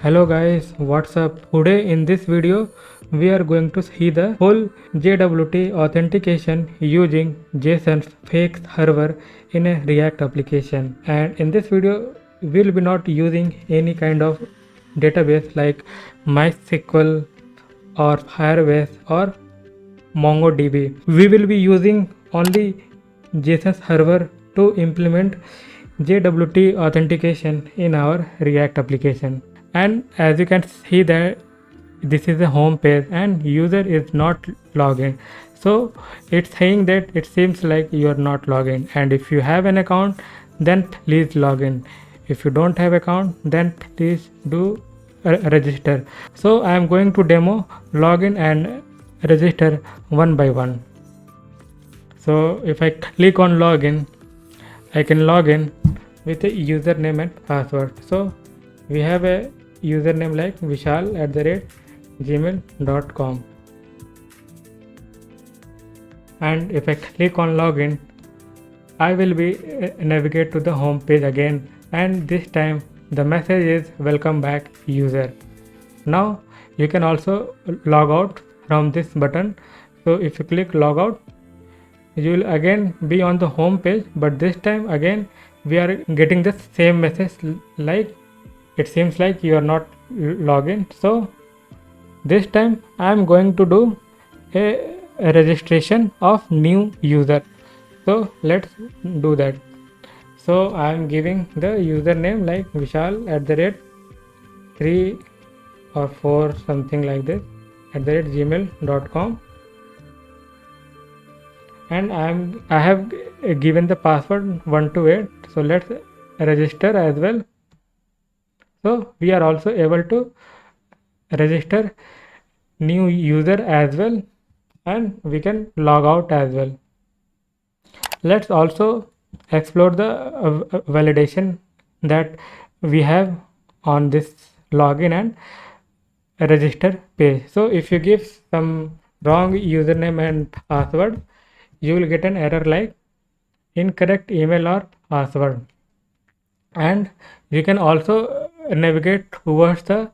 Hello guys, what's up? Today in this video we are going to see the whole JWT authentication using JSON's fake server in a React application. And in this video we'll be not using any kind of database like MySQL or Firebase or MongoDB. We will be using only JSON server to implement JWT authentication in our React application. And as you can see that this is a home page and user is not logged in, so it's saying that it seems like you are not logged in, and if you have an account then please log in. If you don't have account then please do register. So I am going to demo login and register one by one. So if I click on login, I can log in with a username and password. So we have a username like vishal@gmail.com, and if I click on login, I will be navigate to the home page again, and this time the message is welcome back user. Now you can also log out from this button. So if you click log out, you will again be on the home page, but this time again we are getting the same message like it seems like you are not logged in. So this time I am going to do a registration of new user. So let's do that. So I am giving the username like vishal@3 or 4 something like this @gmail.com, and I have given the password 1 to 8. So let's register as well. So we are also able to register new user as well, and we can log out as well. Let's also explore the validation that we have on this login and register page. So if you give some wrong username and password, you will get an error like incorrect email or password. And you can also navigate towards the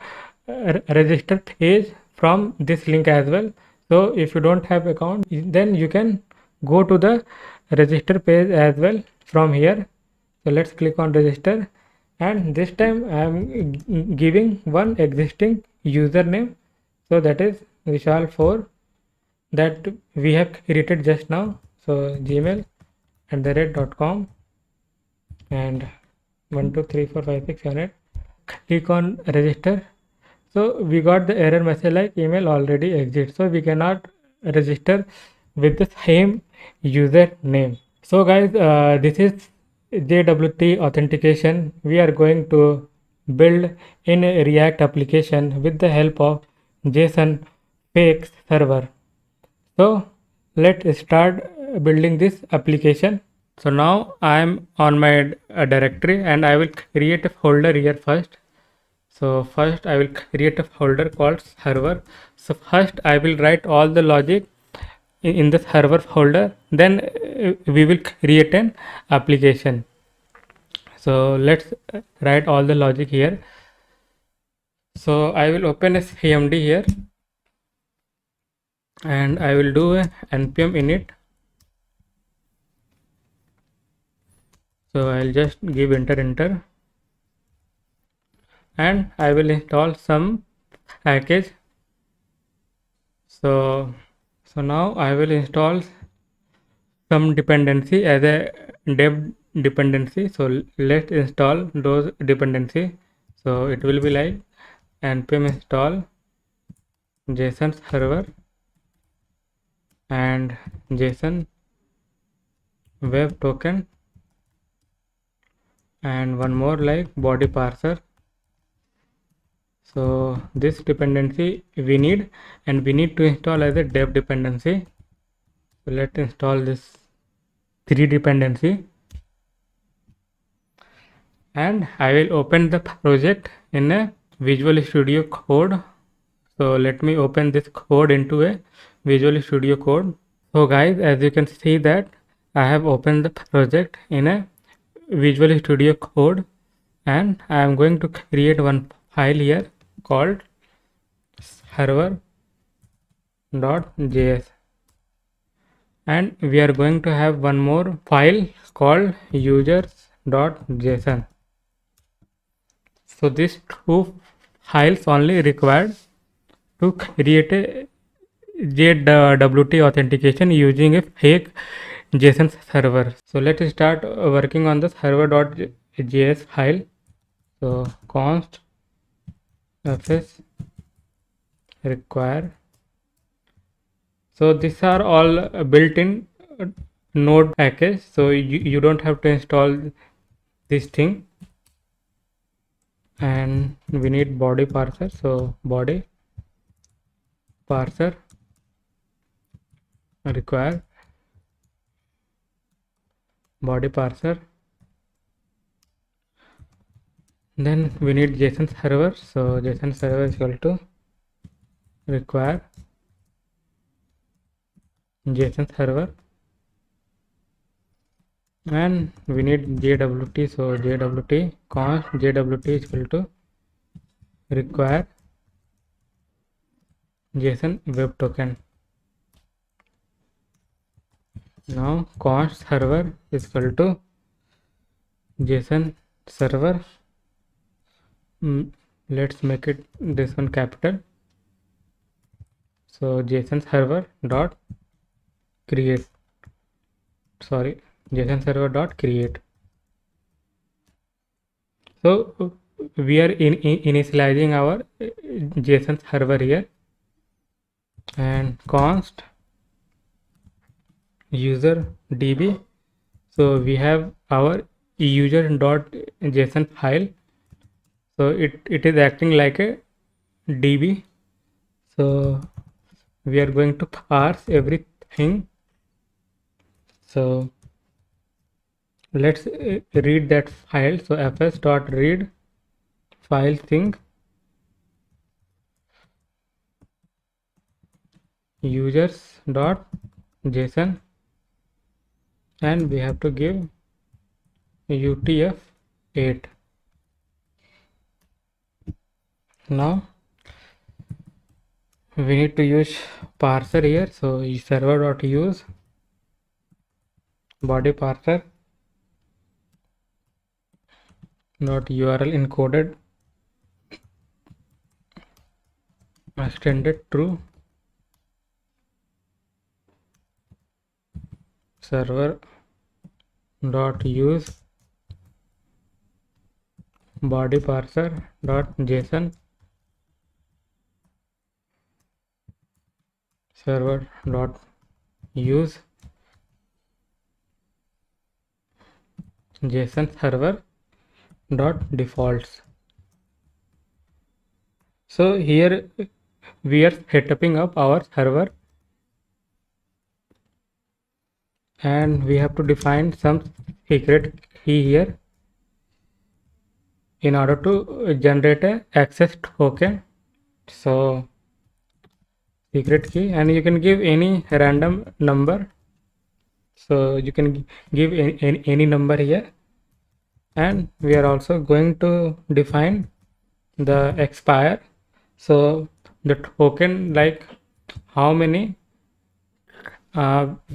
register page from this link as well. So if you don't have account, then you can go to the register page as well from here. So let's click on register, and this time I am giving one existing username, so that is vishal4 that we have created just now. So gmail@.com and 1 2 3 4 5 6 7 8. Click on register. So we got the error message like email already exists, so we cannot register with the same username. So guys, this is JWT authentication we are going to build in a React application with the help of JSON fake server. So let's start building this application. So now I am on my directory, and I will create a folder here first. So first I will create a folder called server. So first I will write all the logic in the server folder, then we will create an application. So let's write all the logic here. So I will open a CMD here, and I will do a npm init. So I'll just give enter, and I will install some package. So now I will install some dependency as a dev dependency. So let's install those dependency. So it will be like npm install JSON server and JSON web token, and one more like body parser. So this dependency we need, and we need to install as a dev dependency. So let's install this 3 dependency, and I will open the project in a Visual Studio Code. So let me open this code into a Visual Studio Code. So guys, as you can see that I have opened the project in a Visual Studio Code, and I am going to create one file here. called server.js, and we are going to have one more file called users.json. So these two files only required to create a JWT authentication using a fake JSON server. So let's start working on the server.js file. So const fs require. So these are all built-in node package, so you don't have to install this thing. And we need body parser, so body parser require body parser. Then we need JSON server, so JSON server is equal to require JSON server, and we need JWT, so JWT const JWT is equal to require JSON web token. Now const server is equal to JSON server. Let's make it this one capital. So JSON server dot create, sorry, JSON server dot create. So we are initializing our JSON server here, and const user db. So we have our user.json file, so it is acting like a db. So we are going to parse everything. So let's read that file. So fs.read file thing users.json, and we have to give utf-8. Now we need to use parser here, so server.use body parser dot url encoded extended true server dot use body parser dot json server dot use json server dot defaults. So here we are setting up our server, and we have to define some secret key here in order to generate a access token. So secret key, and you can give any random number, so you can give any number here. And we are also going to define the expire, so the token, like how many,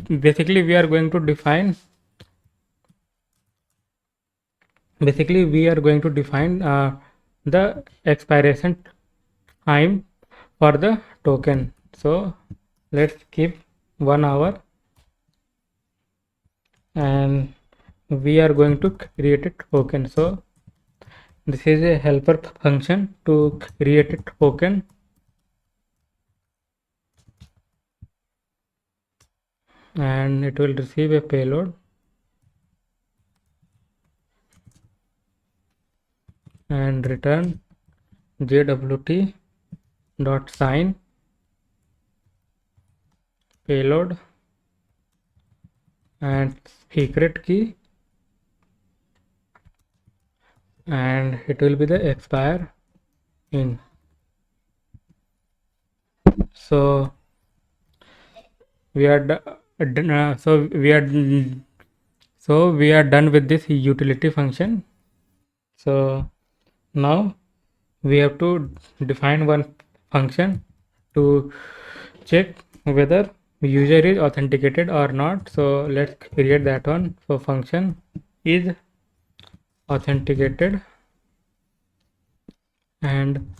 basically we are going to define the expiration time for the token. So let's keep 1 hour, and we are going to create a token. So this is a helper function to create a token, and it will receive a payload, and return jwt dot sign payload and secret key, and it will be the expire in. So we are done with this utility function. So now we have to define one function to check whether user is authenticated or not. So let's create that one. So function is authenticated, and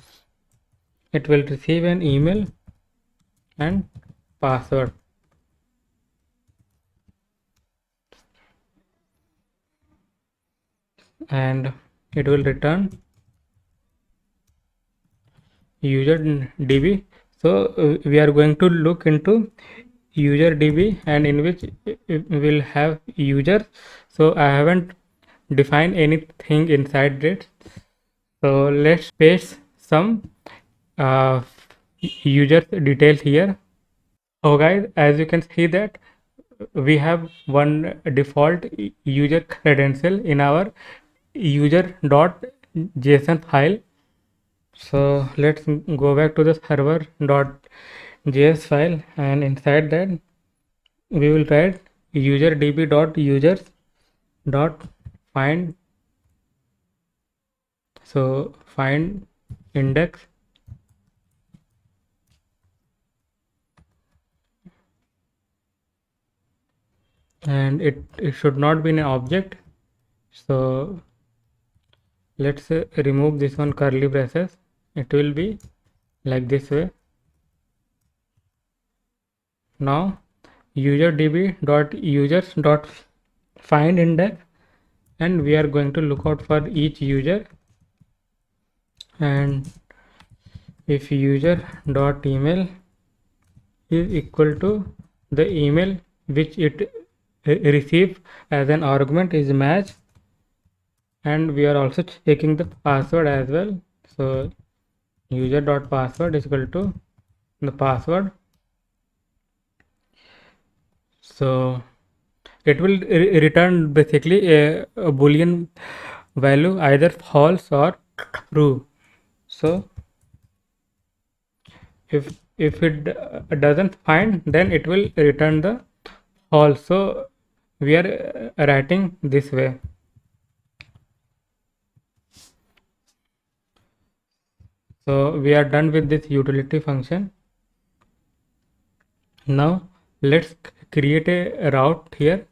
it will receive an email and password, and it will return user db. So we are going to look into user db, and in which will have users. So I haven't defined anything inside it. So let's paste some uh, user details here. So guys, as you can see that we have one default user credential in our user.json file. So let's go back to the server.js file, and inside that we will write userdb.users.find. So find index, and it should not be an object. So let's remove this one curly braces. It will be like this way. Now userdb.users.find index, and we are going to look out for each user. And if user.email is equal to the email which it receives as an argument is match, and we are also checking the password as well. So user.password is equal to the password. So it will return basically a boolean value, either false or true. So if it doesn't find, then it will return the false. So we are writing this way. So we are done with this utility function. Now let's create a route here.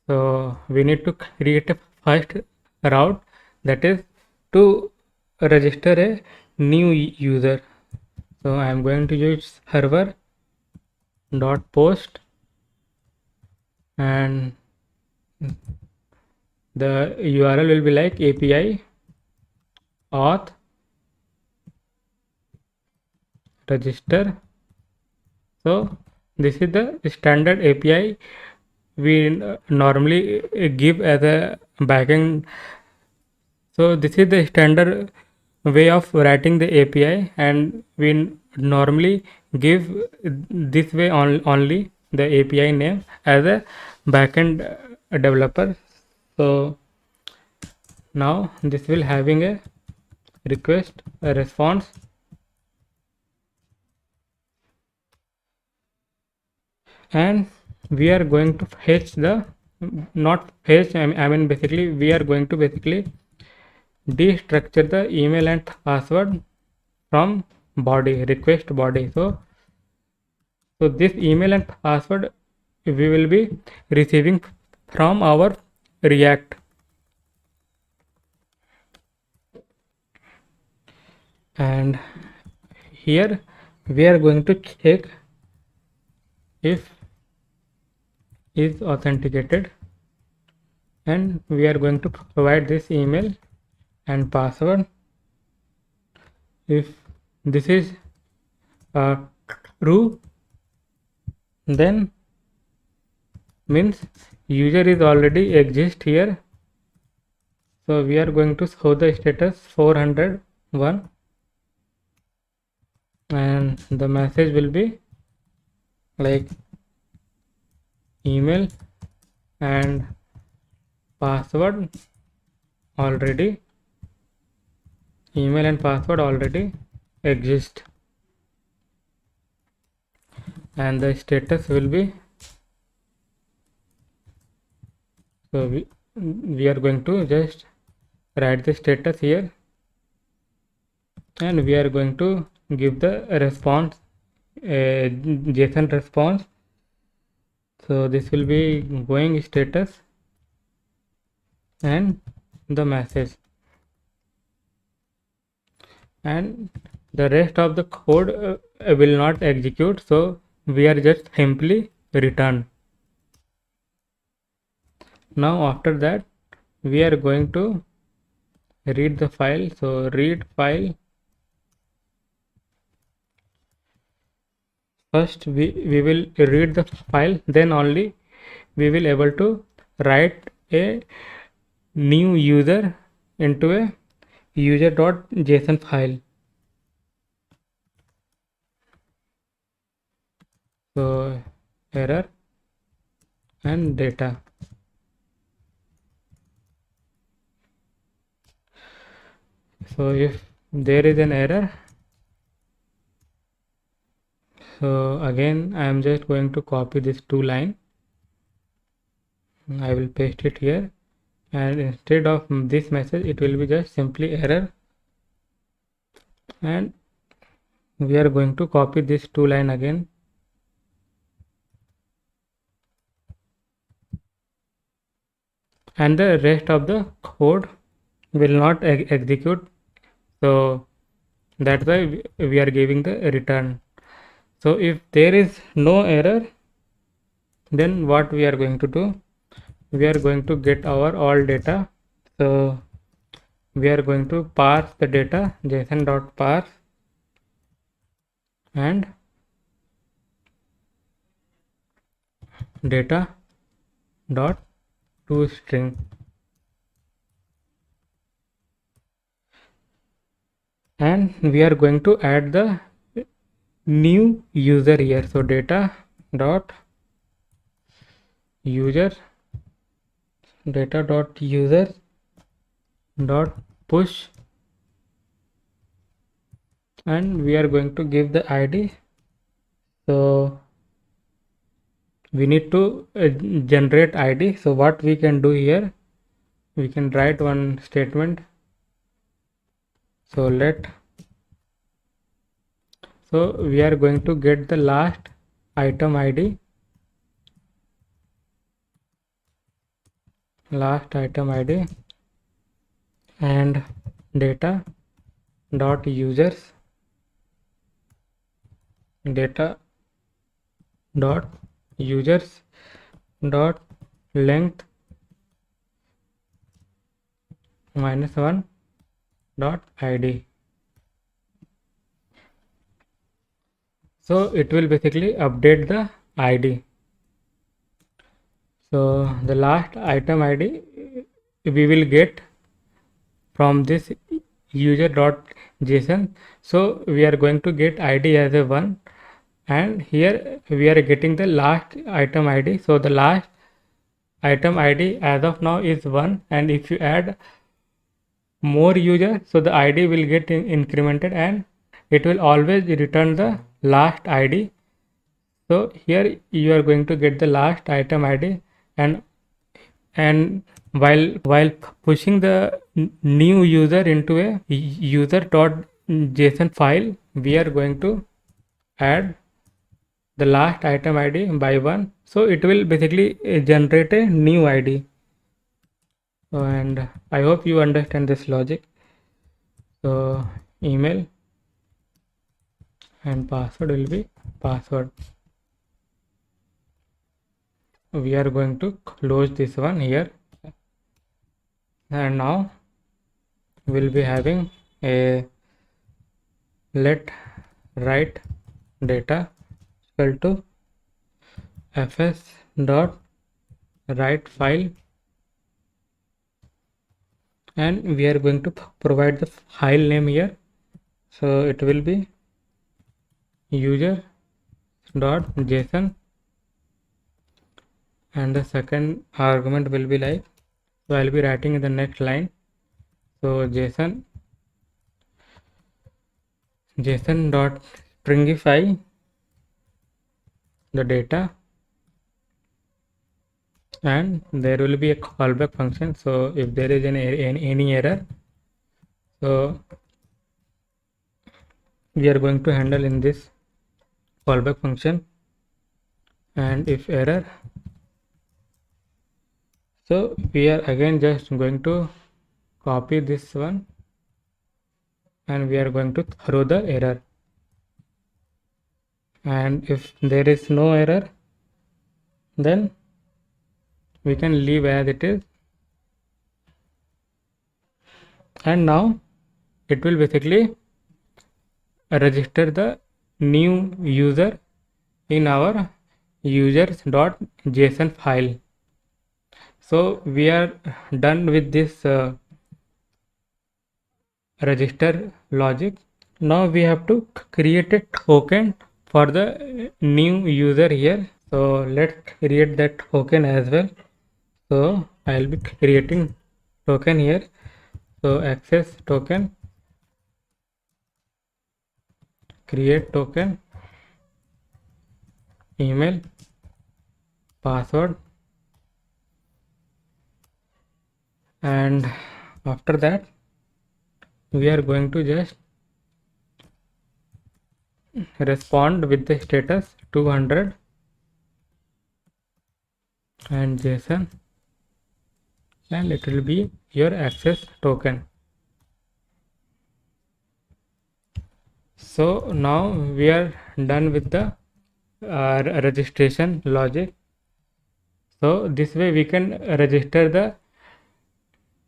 So we need to create a first route, that is to register a new user. So I am going to use server dot post, and the URL will be like API auth register. So this is the standard API we normally give as a backend. So this is the standard way of writing the API, and we normally give this way only the API name as a backend developer. So now this will having a request, a response, and we are going to fetch the, not fetch, I mean basically we are going to basically destructure the email and password from body, request body. So this email and password we will be receiving from our React. And here we are going to check if is authenticated, and we are going to provide this email and password. If this is true, then means user is already exist here. So we are going to show the status 401, and the message will be like email and password already exist, and the status will be, so we are going to just write the status here. and we are going to give the response, JSON response. So this will be going status and the message, and the rest of the code will not execute, so we are just simply return. Now after that we are going to read the file. So read file. First we will read the file, then only we will able to write a new user into a user.json file. So error and data. So if there is an error, so again I am just going to copy this 2 line. I will paste it here, and instead of this message it will be just simply error, and we are going to copy this 2 line again. And the rest of the code will not execute, so that's why we are giving the return. So if there is no error, then what we are going to do, we are going to get our all data. So we are going to parse the data, json.parse, and data dot toString. And we are going to add the new user here. So data dot user dot push, and we are going to give the ID. So we need to generate ID. So what we can do here, we can write one statement. So we are going to get the last item ID, and data dot users dot length -1 dot ID. So it will basically update the ID. So the last item ID we will get from this user.json. So we are going to get ID as a 1, and here we are getting the last item ID. So the last item ID as of now is 1, and if you add more user, so the ID will get incremented, and it will always return the last ID. So here you are going to get the last item ID, and while pushing the new user into a user.json file, we are going to add the last item ID by 1. So it will basically generate a new ID. And I hope you understand this logic. So email and password will be password. We are going to close this one here, and now we'll be having a let write data equal to fs dot write file, and we are going to provide the file name here. So it will be user.json, and the second argument will be like, so I'll be writing in the next line. So json.stringify the data, and there will be a callback function. So if there is any error, so we are going to handle in this callback function. And if error, so we are again just going to copy this one and we are going to throw the error. And if there is no error, then we can leave as it is. And now it will basically register the new user in our users.json file. So we are done with this register logic. Now we have to create a token for the new user here. So let's create that token as well. So I'll be creating token here. So access token, create token, email, password, and after that we are going to just respond with the status 200 and JSON, and it will be your access token. So now we are done with the registration logic. So this way we can register the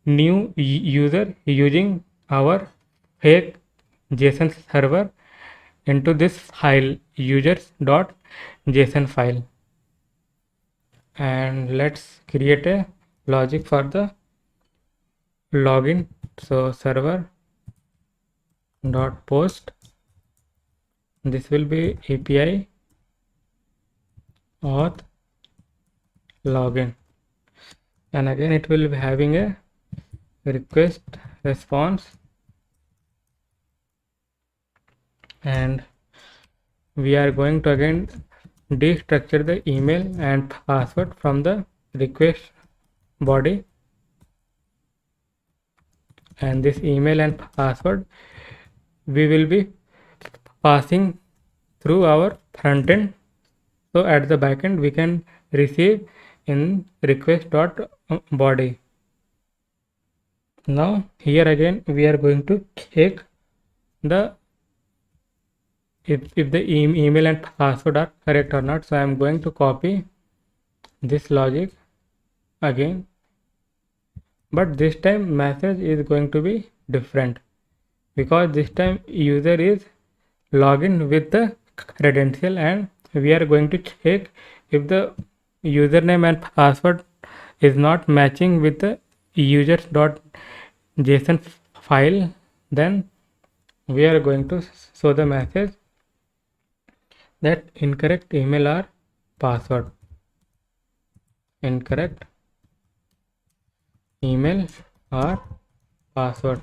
new user using our fake JSON server into this file users.json file. And let's create a logic for the login. So server dot post, this will be API auth login, and again it will be having a request response, and we are going to again destructure the email and password from the request body, and this email and password we will be passing through our front end. So at the backend we can receive in request.body. Now here again we are going to check the if the email and password are correct or not. So I am going to copy this logic again, but this time message is going to be different because this time user is login with the credential, and we are going to check if the username and password is not matching with the users.json file. Then we are going to show the message that incorrect email or password, incorrect email or password.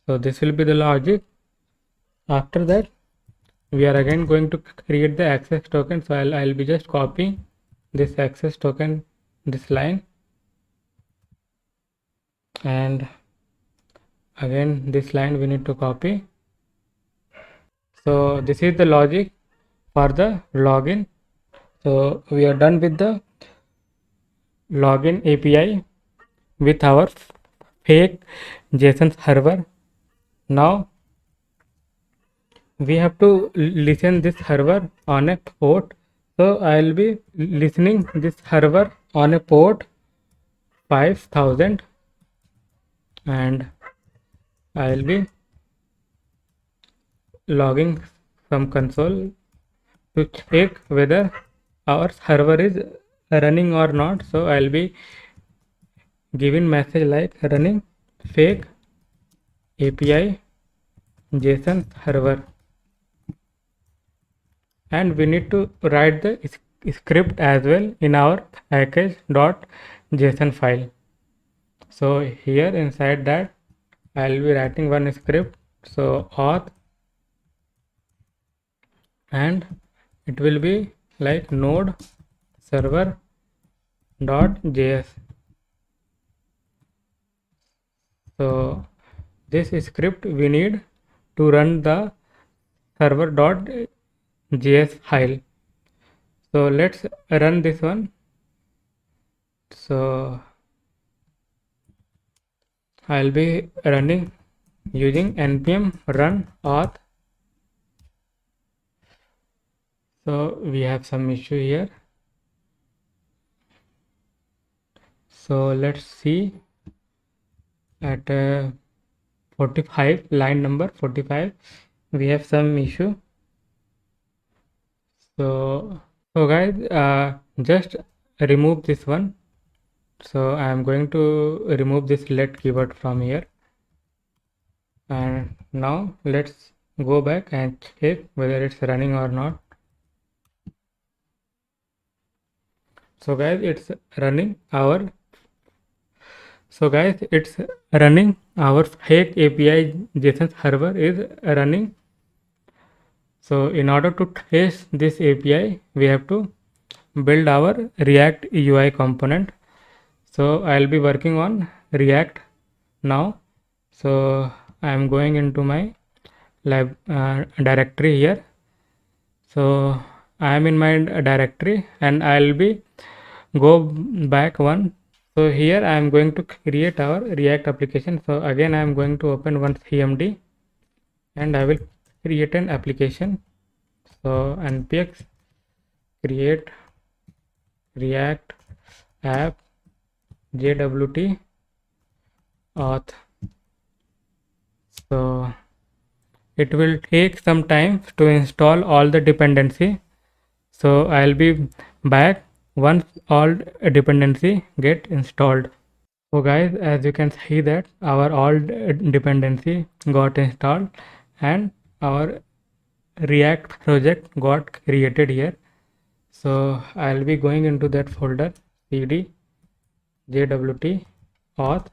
So this will be the logic. After that we are again going to create the access token. So I'll be just copying this access token, this line, and again this line we need to copy. So this is the logic for the login. So we are done with the login API with our fake JSON server. Now we have to listen this server on a port. So I'll be listening this server on a port 5000, and I'll be logging some console to check whether our server is running or not. So I'll be giving message like running fake API JSON server, and we need to write the script as well in our package.json file. So here inside that I'll be writing one script. So auth, and it will be like node server.js. So this script we need to run the server.js file. So let's run this one. So I'll be running using npm run auth. So we have some issue here. So let's see at 45, line number 45, we have some issue. So guys, just remove this one. So I am going to remove this let keyword from here. And now let's go back and check whether it's running or not. So guys, it's running our fake API JSON server is running. So in order to trace this API, we have to build our React UI component. So I'll be working on React now. So I am going into my lab directory here. So I am in my directory and I'll be go back one. So here I am going to create our React application. So again I am going to open one CMD and I will create an application. So npx create React app jwt auth. So it will take some time to install all the dependency. So I'll be back once all dependency get installed. So guys, as you can see that our all dependency got installed and our React project got created here. So I'll be going into that folder cd jwt auth,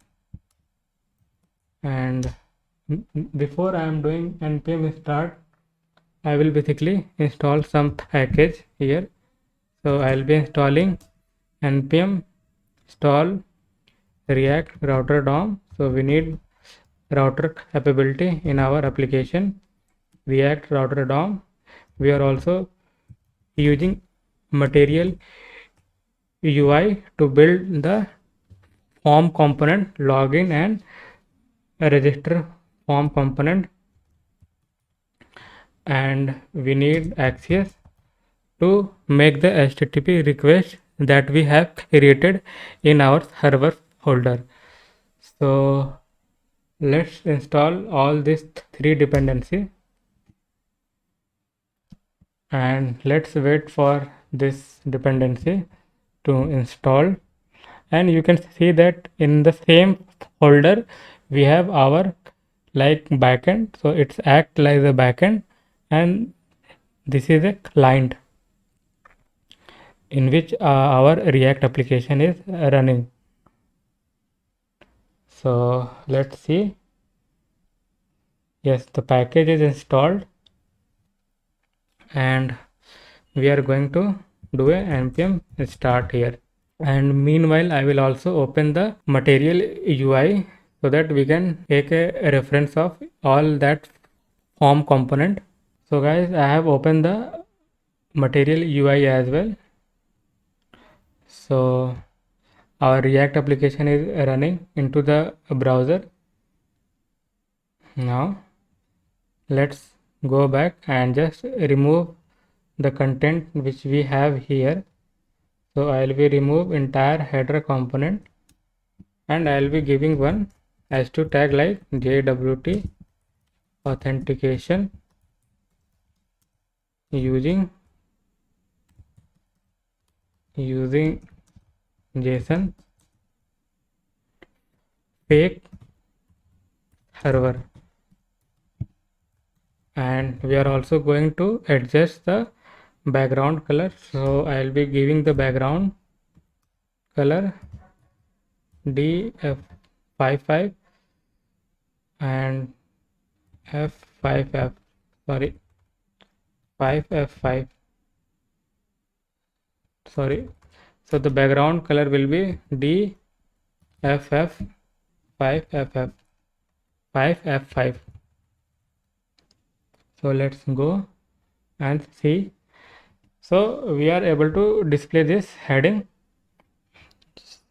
and before I am doing npm start, I will basically install some package here. So I'll be installing npm install React router DOM. So we need router capability in our application. React router DOM. We are also using material UI to build the form component, login and register form component, and we need access to make the HTTP request that we have created in our server folder. So let's install all these three dependencies and let's wait for this dependency to install. And you can see that in the same folder we have our like backend. So it's act like a backend and this is a client in which our React application is running. So let's see. Yes, the package is installed and we are going to do a npm start here. And meanwhile I will also open the material UI so that we can take a reference of all that form component. So guys, I have opened the material UI as well. So our React application is running into the browser. Now let's go back and just remove the content which we have here. So I'll be remove entire header component and I'll be giving one h2 tag like jwt authentication using JSON fake server, and we are also going to adjust the background color. So I'll be giving the background color df55 and f5f 5f5. So the background color will be dff 5ff 5f5. So let's go and see. So we are able to display this heading.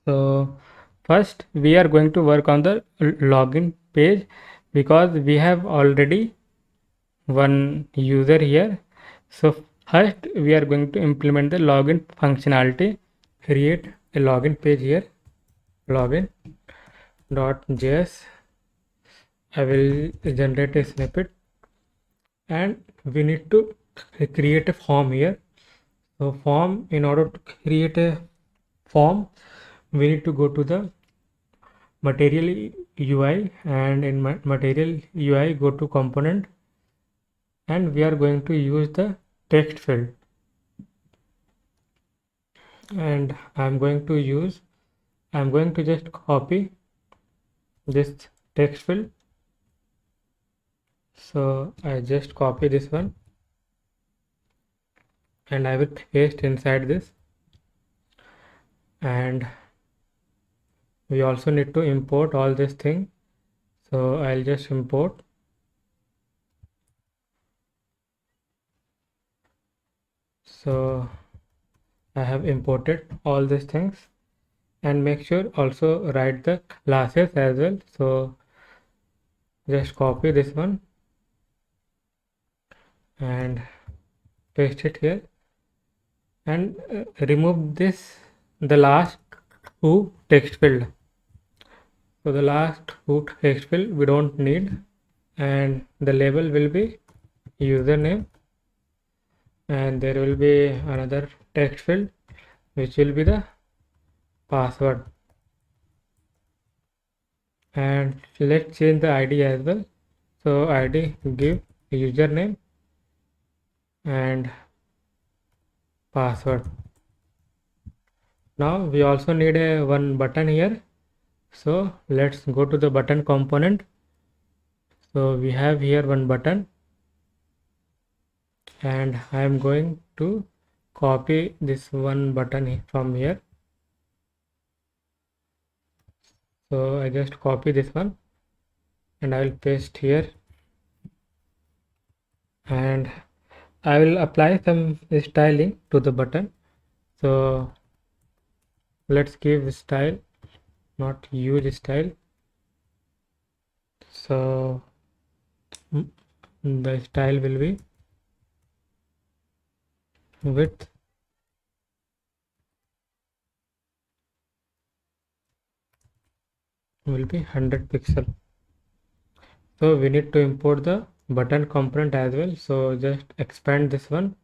So first we are going to work on the login page because we have already one user here. So first we are going to implement the login functionality. Create a login page here, login.js. I will generate a snippet and we need to create a form here. So form, in order to create a form, we need to go to the material UI, and in material UI go to component, and we are going to use the text field, and I'm going to just copy this text field. So I just copy this one and I will paste inside this, and we also need to import all this thing. So I'll just import. So I have imported all these things, and make sure also write the classes as well. So just copy this one and paste it here, and remove this, the last two text field. So the last two text field we don't need, and the label will be username, and there will be another text field which will be the password, and let's change the ID as well. So ID, give username and password. Now we also need a one button here, so let's go to the button component. So we have here one button, and I am going to copy this one button from here. So I just copy this one and I will paste here, and I will apply some styling to the button. So let's give style, not use style. So the style will be width will be 100 pixel. So we need to import the button component as well. So just expand this one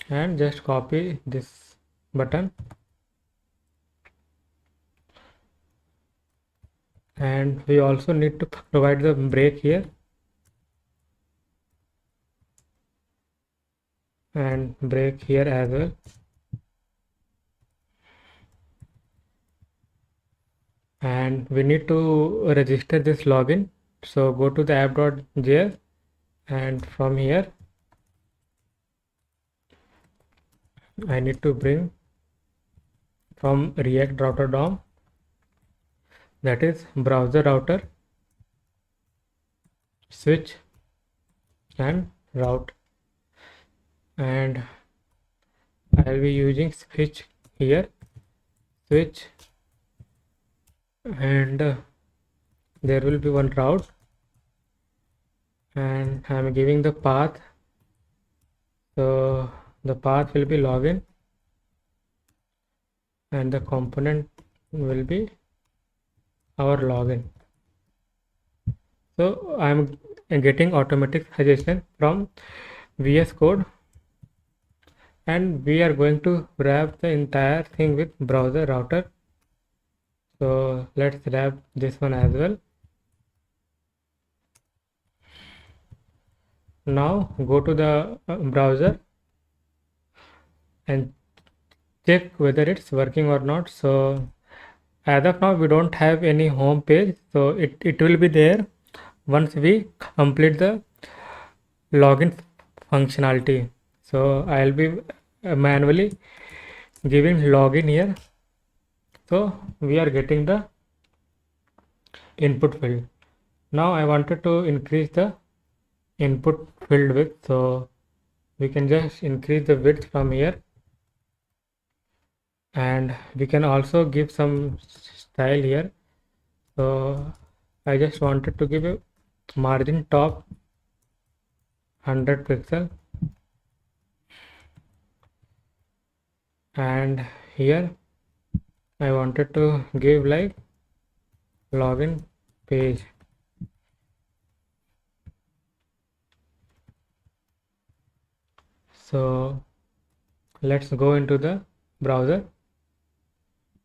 and just copy this button, and we also need to provide the break here and break here as well. And we need to register this login. So go to the app.js, and from here I need to bring from React router DOM, that is browser router, switch and route, and I'll be using switch here, switch, and there will be one route, and I'm giving the path. So the path will be login and the component will be our login. So I'm getting automatic suggestion from VS Code, and we are going to wrap the entire thing with browser router. So let's wrap this one as well. Now go to the browser and check whether it's working or not. So as of now we don't have any home page, so it will be there once we complete the login functionality. So I'll be manually giving login here. So we are getting the input field. Now I wanted to increase the input field width, so we can just increase the width from here, and we can also give some style here. So I just wanted to give a margin top 100 pixel, and here I wanted to give like login page. So let's go into the browser.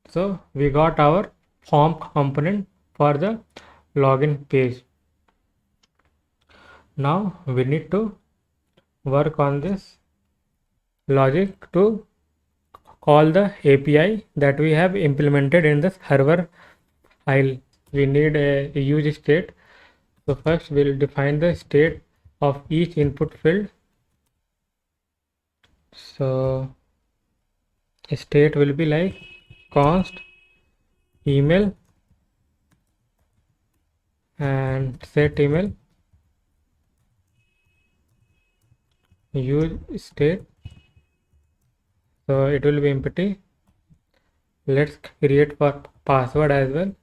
So we got our form component for the login page. Now we need to work on this logic to call the API that we have implemented in the server file. We need a use state. So first we'll define the state of each input field. So state will be like const email and set email use state. So it will be empty. Let's create for password as well.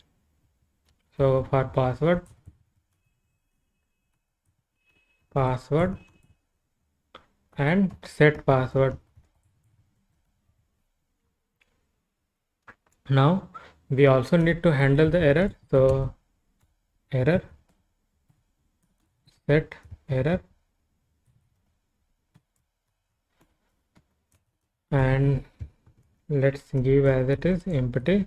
So for password and set password. Now we also need to handle the error. So error set error, and let's give as it is empty.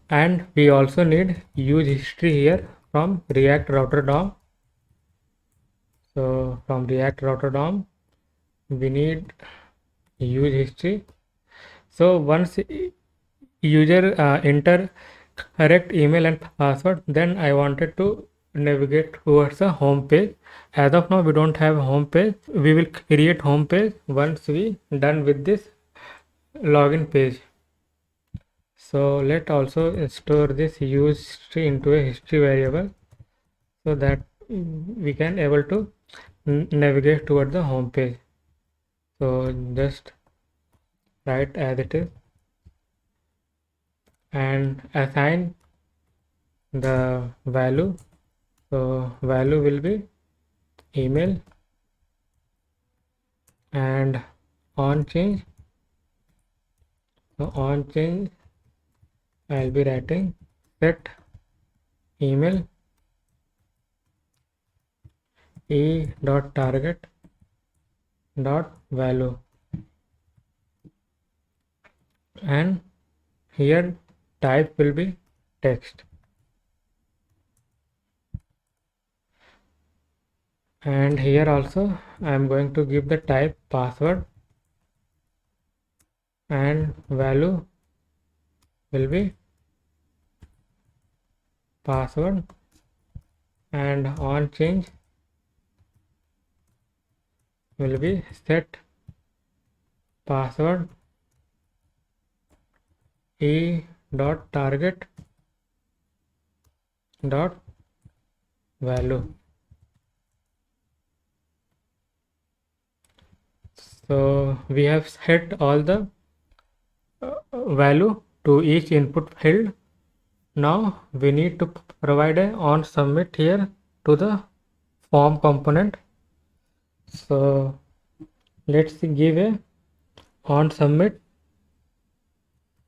And we also need use history here from React Router DOM. So from React Router DOM we need use history. So once user enter correct email and password, then I wanted to navigate towards the home page. As of now we don't have home page. We will create home page once we done with this login page. So let also store this use history into a history variable so that we can able to navigate toward the home page. So just write as it is and assign the value. So value will be email, and on change. So on change I'll be writing set email e dot target dot value, and here type will be text, and here also I am going to give the type password, and value will be password, and on change will be set password e dot target dot value. So we have set all the value to each input field. Now we need to provide a on submit here to the form component. So let's give a on submit.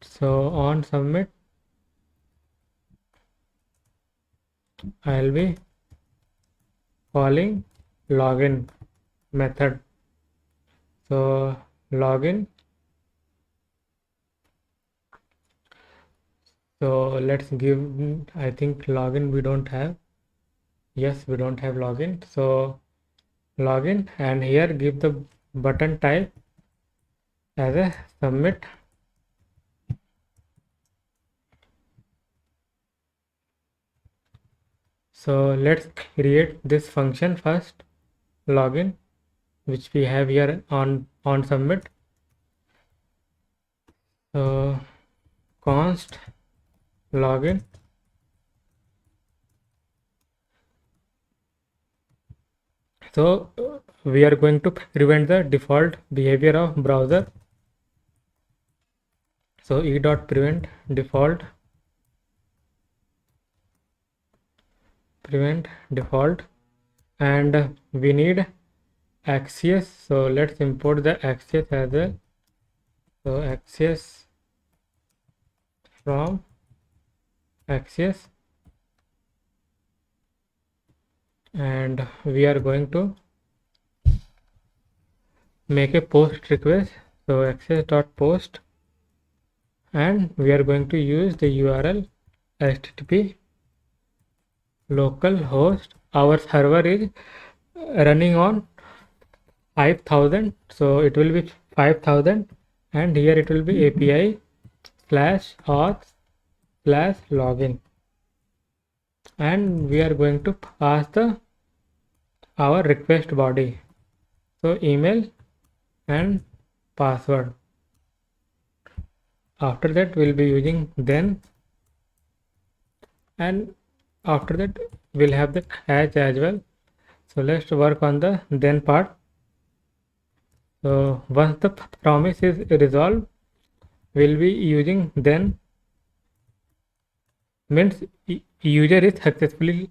So on submit I'll be calling login method. So login. So let's give, I think login we don't have. Yes, we don't have login. So login, and here give the button type as a submit. So let's create this function first, login, which we have here on submit. So const login So we are going to prevent the default behavior of browser. So e.prevent default, prevent default, and we need Axios. So let's import the Axios as well. So Axios from Axios, and we are going to make a post request. So Axios.post, and we are going to use the URL http localhost. Our server is running on 5000, so it will be 5000, and here it will be API /auth/login, and we are going to pass our request body, so email and password. After that we'll be using then, and after that we'll have the catch as well. So let's work on the then part. So once the promise is resolved, we'll be using then, means user is successfully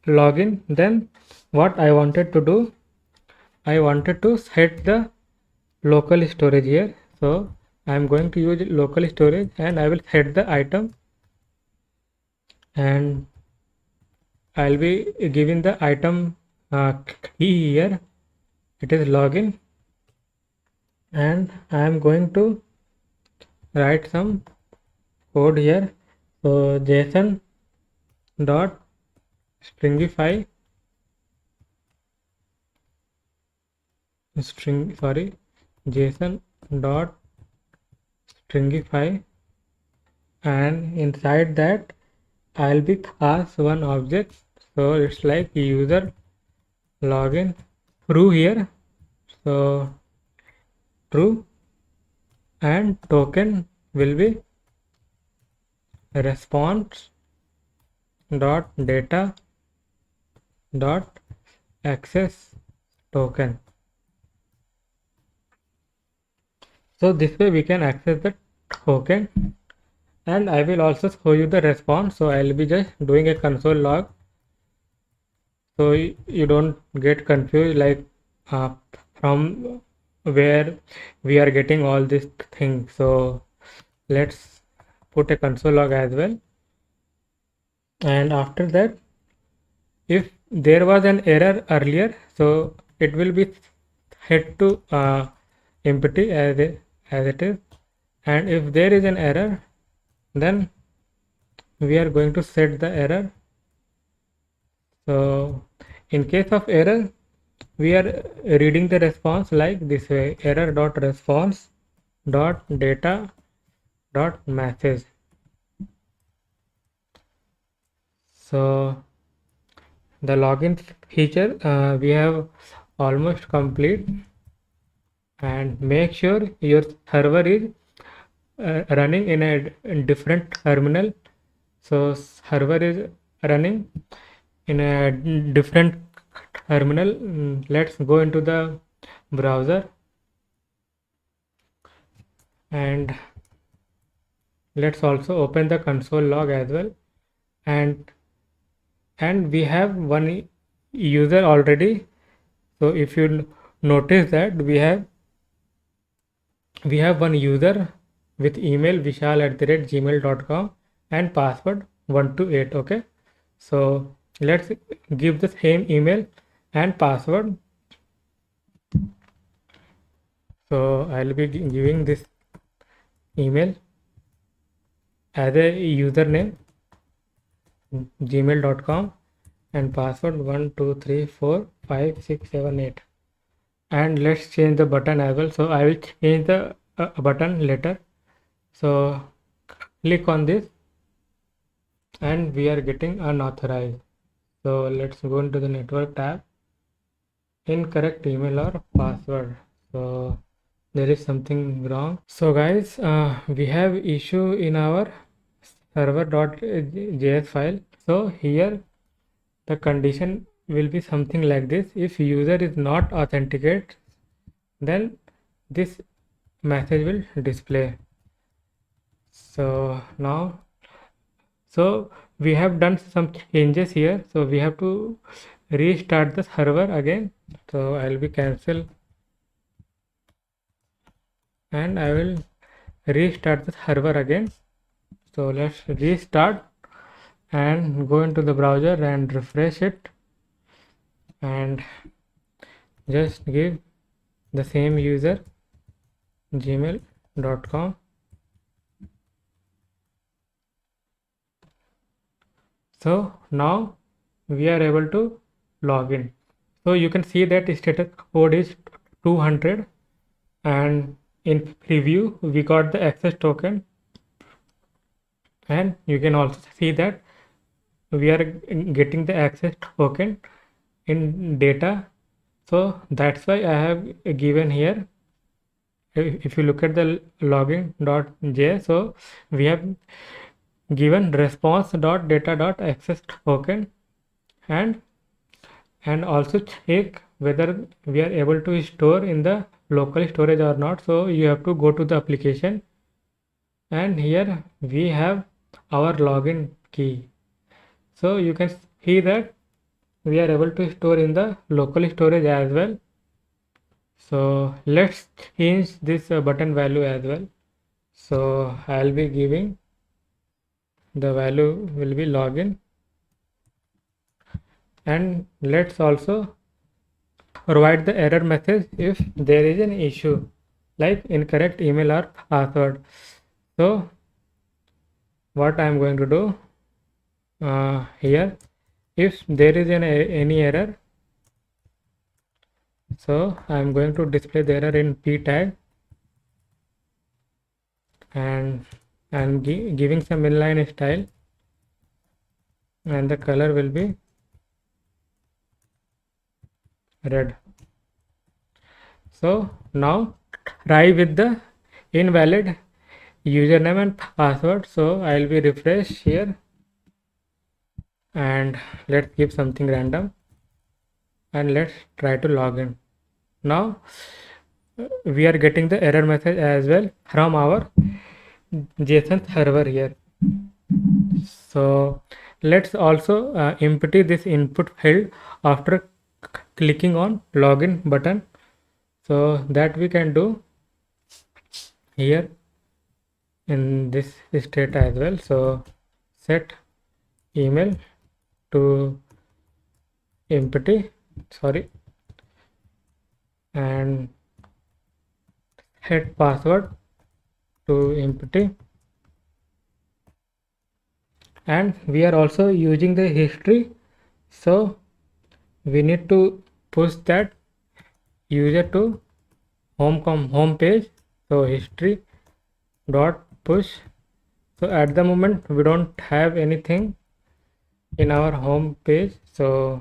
login. Then what I wanted to do, I wanted to set the local storage here. So I am going to use local storage, and I will set the item, and I'll be giving the item key here. It is login, and I am going to write some code here. So JSON dot stringify JSON dot stringify, and inside that I'll be pass one object. So it's like user login true here, so true, and token will be response dot data dot access token. So this way we can access the token, and I will also show you the response. So I'll be just doing a console log, so you don't get confused like from where we are getting all these things. So let's put a console log as well, and after that, if there was an error earlier, so it will be set to empty as it is, and if there is an error, then we are going to set the error. So in case of error, we are reading the response like this way: error dot response dot data dot message. So the login feature we have almost complete, and make sure your server is running in a different terminal. So server is running in a different terminal. Let's go into the browser, and let's also open the console log as well, and we have one user already. So if you notice that we have one user with email vishal@gmail.com and password 128. Okay, so let's give the same email and password. So I'll be giving this email as a username gmail.com and password 12345678, and let's change the button as well. So I will change the button later. So click on this, and we are getting unauthorized. So let's go into the network tab, incorrect email or password. So there is something wrong. So guys, we have issue in our server.js file. So here the condition will be something like this. If user is not authenticated, then this message will display. So now, so we have done some changes here, so we have to restart the server again. So I'll be cancel and I will restart the server again. So let's restart and go into the browser and refresh it and just give the same user gmail.com. So now we are able to log in. So you can see that status code is 200 and in preview we got the access token, and you can also see that we are getting the access token in data. So that's why I have given here, if you look at the login.js, so we have given response.data.access token and also check whether we are able to store in the local storage or not. So you have to go to the application and here we have our login key. So you can see that we are able to store in the local storage as well. So let's change this button value as well. So I'll be giving the value will be login, and let's also provide the error message if there is an issue like incorrect email or password. So what I'm going to do here, if there is any error, so I'm going to display the error in p tag and I'm giving some inline style and the color will be red. So now try with the invalid username and password. So I'll be refresh here and let's give something random and let's try to log in. Now we are getting the error message as well from our JSON server here. So let's also empty this input field after clicking on login button. So that we can do here in this state as well. So set email to empty, and set password to empty, and we are also using the history. So we need to push that user to home page. So history dot push. So at the moment we don't have anything in our home page, so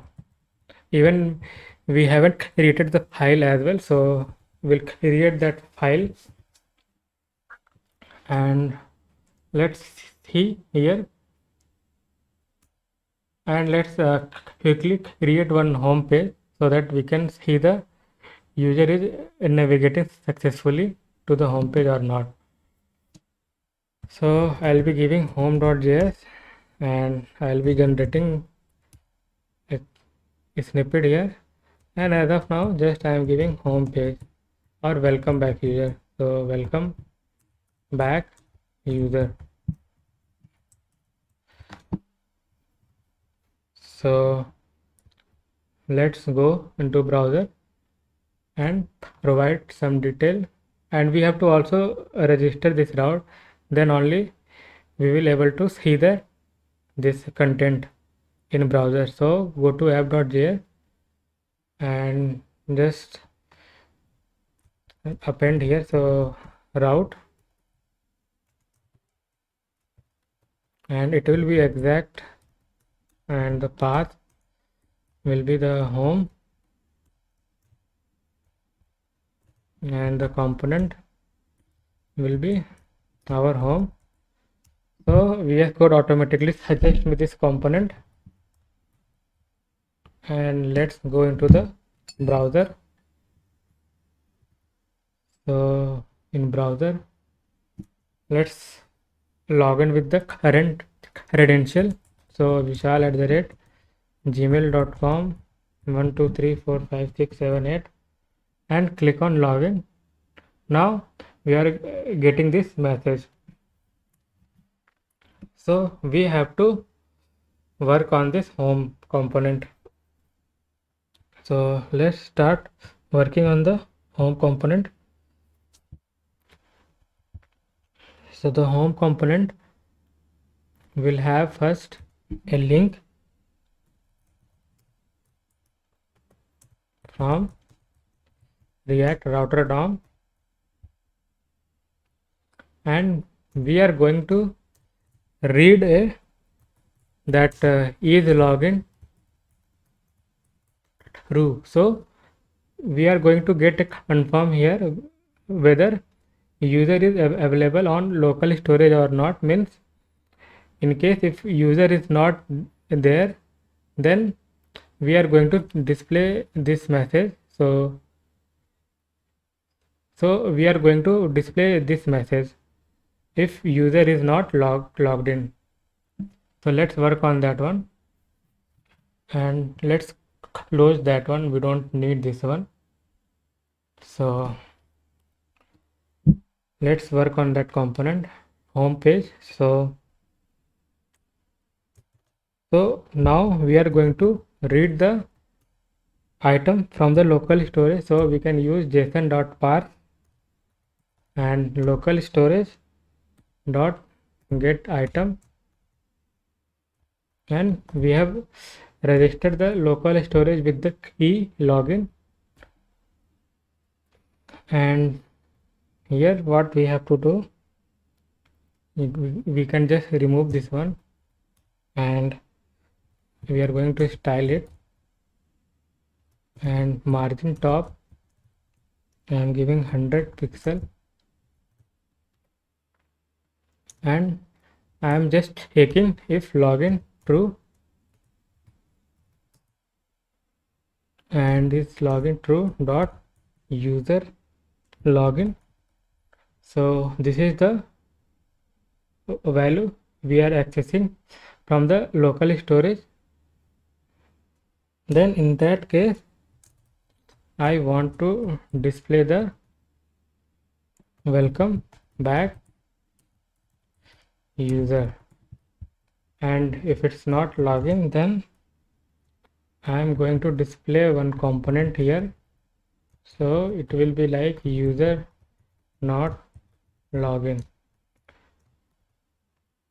even we haven't created the file as well. So we'll create that file and let's see here, and let's quickly create one home page so that we can see the user is navigating successfully to the home page or not. So I'll be giving home.js and I'll be generating a snippet here, and as of now just I am giving home page or welcome back user. So welcome back user. So let's go into browser and provide some detail, and we have to also register this route, then only we will able to see this content in browser. So go to app.js and just append here, so route, and it will be exact, and the path will be the home, and the component will be our home. So VS Code automatically suggests me this component, and let's go into the browser. So in browser, let's log in with the current credential. So vishal@gmail.com 1234567 and click on login. Now we are getting this message. So we have to work on this home component. So let's start working on the home component. So the home component will have first a link from React Router DOM, and we are going to read that is login true. So we are going to get a confirm here whether user is available on local storage or not. Means in case if user is not there, then we are going to display this message. So we are going to display this message if user is not logged in. So let's work on that one, and let's close that one. We don't need this one. So let's work on that component home page. So now we are going to read the item from the local storage. So we can use json.parse and local storage dot get item, and we have registered the local storage with the key login. And here what we have to do, we can just remove this one, and we are going to style it, and margin top I am giving 100 pixel, and I am just checking if login true, and is login true dot user login. So this is the value we are accessing from the local storage. Then in that case I want to display the welcome back user, and if it's not login, then I am going to display one component here. So it will be like user not login.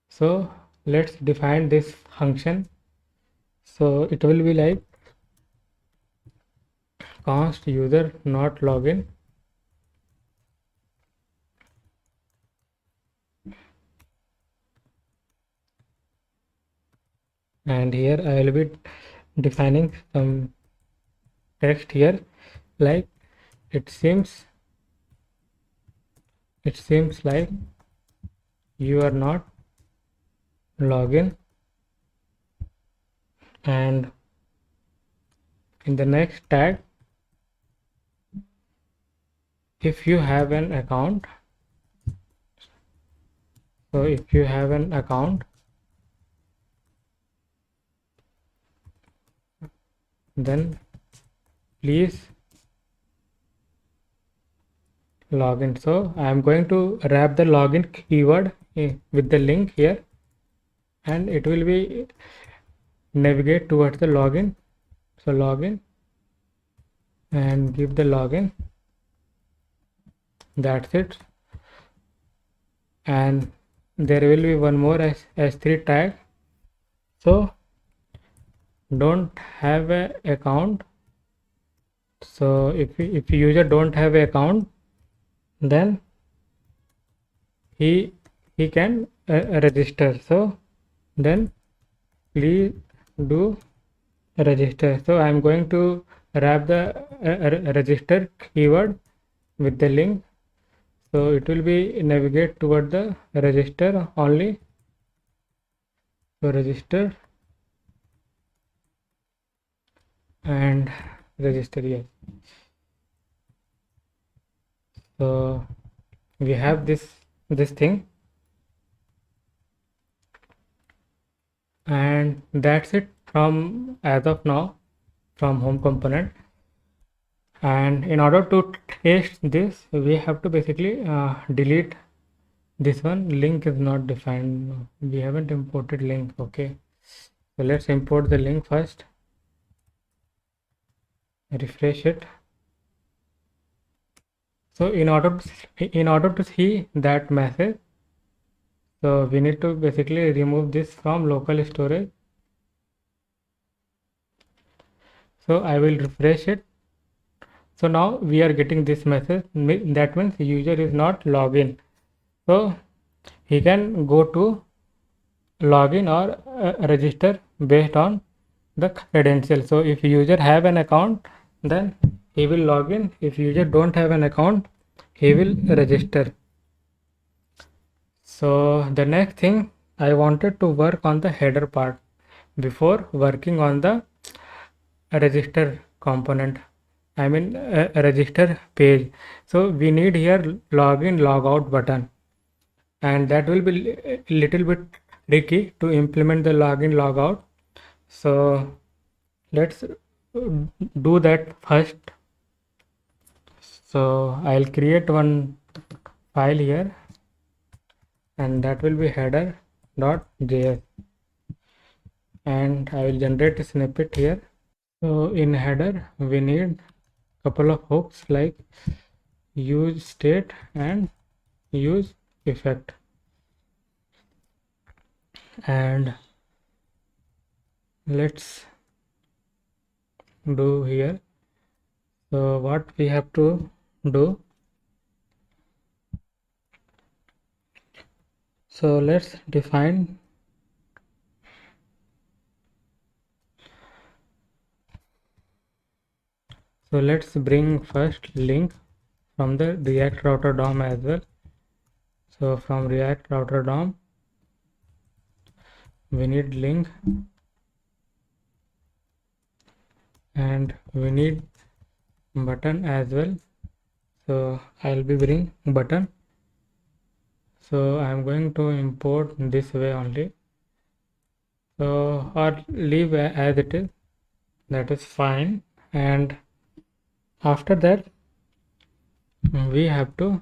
So let's define this function. So it will be like const user not login, and here I will be defining some text here like it seems like you are not login, and in the next tag, if you have an account, so if you have an account, then please login. So I am going to wrap the login keyword with the link here, and it will be navigate towards the login. So login and give the login, that's it. And there will be one more s3 tag. So don't have a account. So if user don't have a account, then he can register. So then please do register. So I am going to wrap the register keyword with the link. So it will be navigate toward the register only. So register, and register. Yes, so we have this thing, and that's it from as of now from home component. And in order to test this, we have to basically delete this one. Link is not defined, we haven't imported link. Okay, so let's import the link first, refresh it. So in order to see that message, so we need to basically remove this from local storage. So I will refresh it. So now we are getting this message, that means user is not login. So he can go to login or register based on the credential. So if user have an account, then he will log in. If user don't have an account, he will register. So the next thing, I wanted to work on the header part before working on the register component. I mean register page. So we need here login logout button, and that will be a little bit tricky to implement the login logout. So let's do that first. So I'll create one file here, and that will be header.js, and I will generate a snippet here. So in header we need couple of hooks like use state and use effect, and let's do here. So what we have to do, so let's define, so let's bring first link from the React router DOM as well. So from React router DOM we need link, and we need button as well. So I'll be bring button. So I'm going to import this way only, so or leave as it is, that is fine. And after that we have to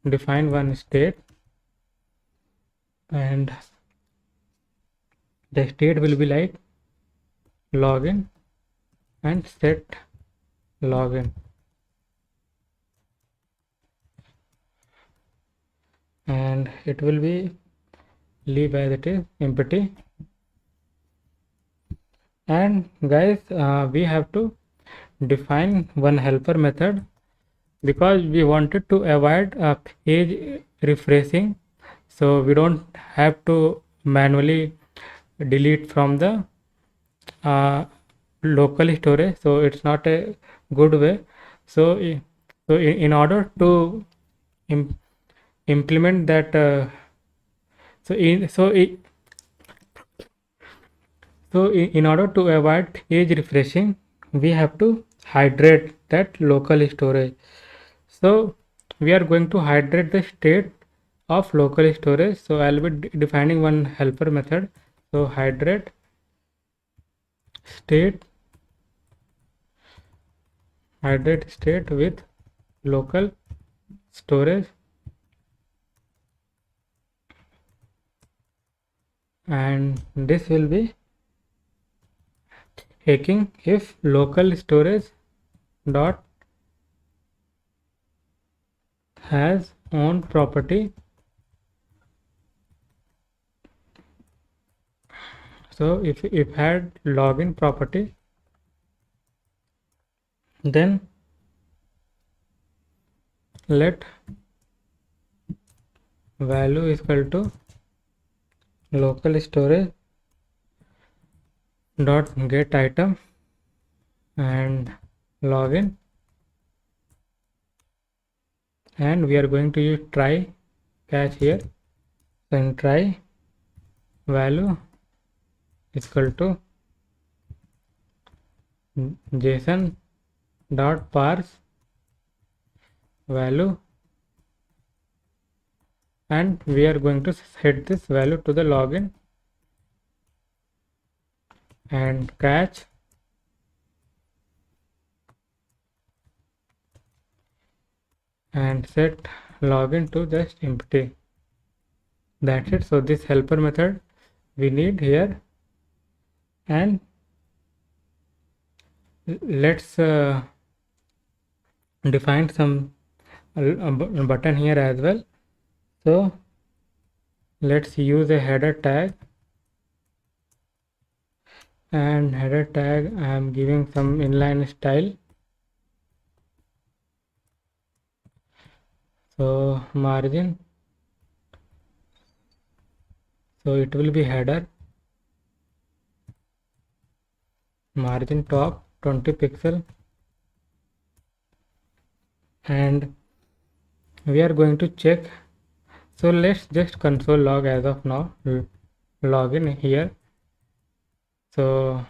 define one state, and the state will be like login and set login, and it will be leave as it is empty. And guys, we have to define one helper method because we wanted to avoid page refreshing, so we don't have to manually delete from the local storage, so it's not a good way. So in order to implement that, in order to avoid page refreshing, we have to hydrate that local storage. So we are going to hydrate the state of local storage. So I'll be defining one helper method. So hydrate state with local storage, and this will be checking if local storage dot has own property. So if had login property, then let value is equal to local storage dot get item and login, and we are going to use try catch here. So in try, value is equal to json dot parse value, and we are going to set this value to the login and catch and set login to just empty. That's it. So this helper method we need here, and let's define some button here as well. So let's use a header tag, and header tag I am giving some inline style. So margin, so it will be header margin top 20 pixel, and we are going to check. So let's just console log as of now, login here, so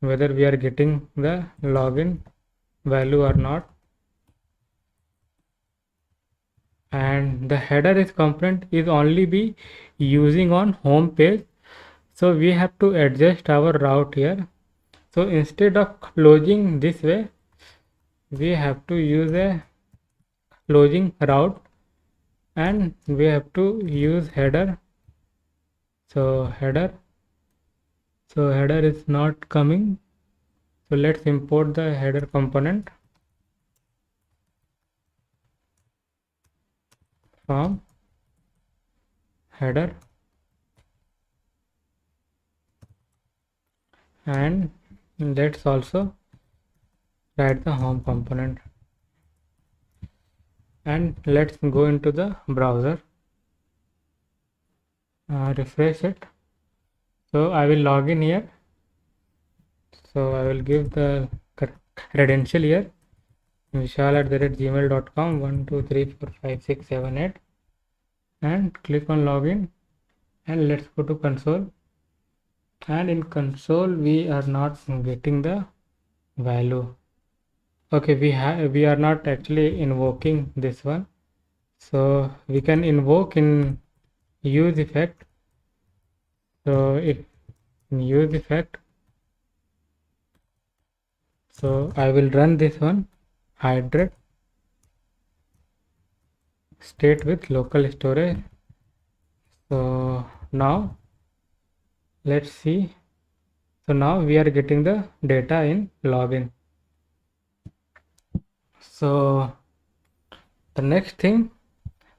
whether we are getting the login value or not. And the header is component is only be using on home page, so we have to adjust our route here. So instead of closing this way, we have to use a closing route, and we have to use header. So header is not coming, so let's import the header component from header, and let's also write the home component, and let's go into the browser, refresh it. So I will log in here, so I will give the credential here, vishal@gmail.com 1 2 3 4 5 6 7 8, and click on login, and let's go to console. And in console we are not getting the value. Okay, we are not actually invoking this one, so we can invoke in use effect. So if in use effect, so I will run this one, hydrate state with local storage. So now let's see. So now we are getting the data in login. So the next thing,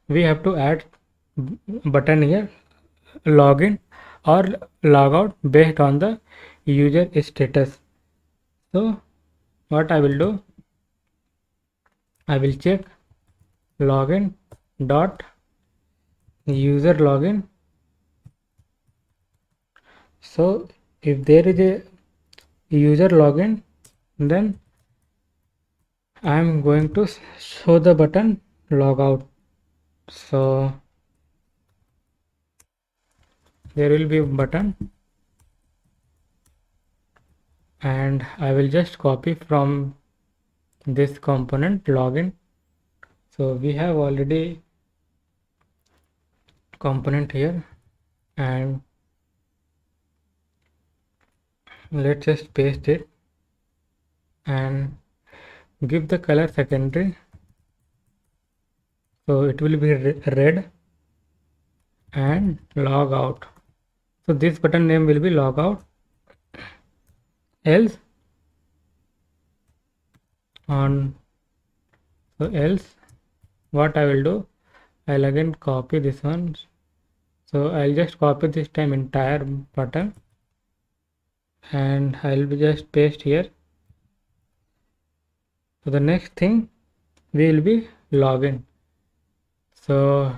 we have to add button here, login or log out based on the user status. So what I will do, I will check login dot user login. So if there is a user login, then I am going to show the button logout. So there will be a button, and I will just copy from this component login. So we have already component here, and let's just paste it and give the color secondary, so it will be red, and log out. So this button name will be logout. Else on, so else what I will do, I'll again copy this one. So I'll just copy this time entire button, and I'll be just paste here. So the next thing will be login. So,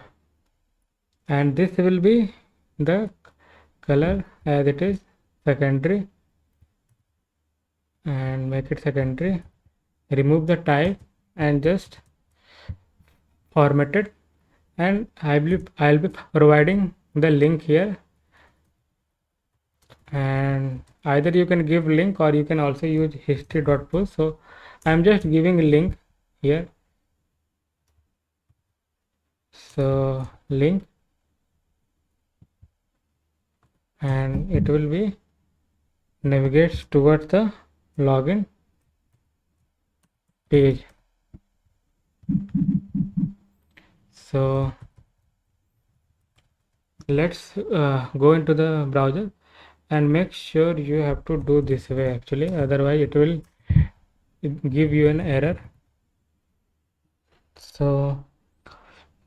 and this will be the color as it is secondary, and make it secondary, remove the type and just format it, and I'll be providing the link here, and either you can give link or you can also use history.push. So I'm just giving a link here. So link, and it will be navigates towards the login page. So let's go into the browser, and make sure you have to do this way actually, otherwise it will give you an error. So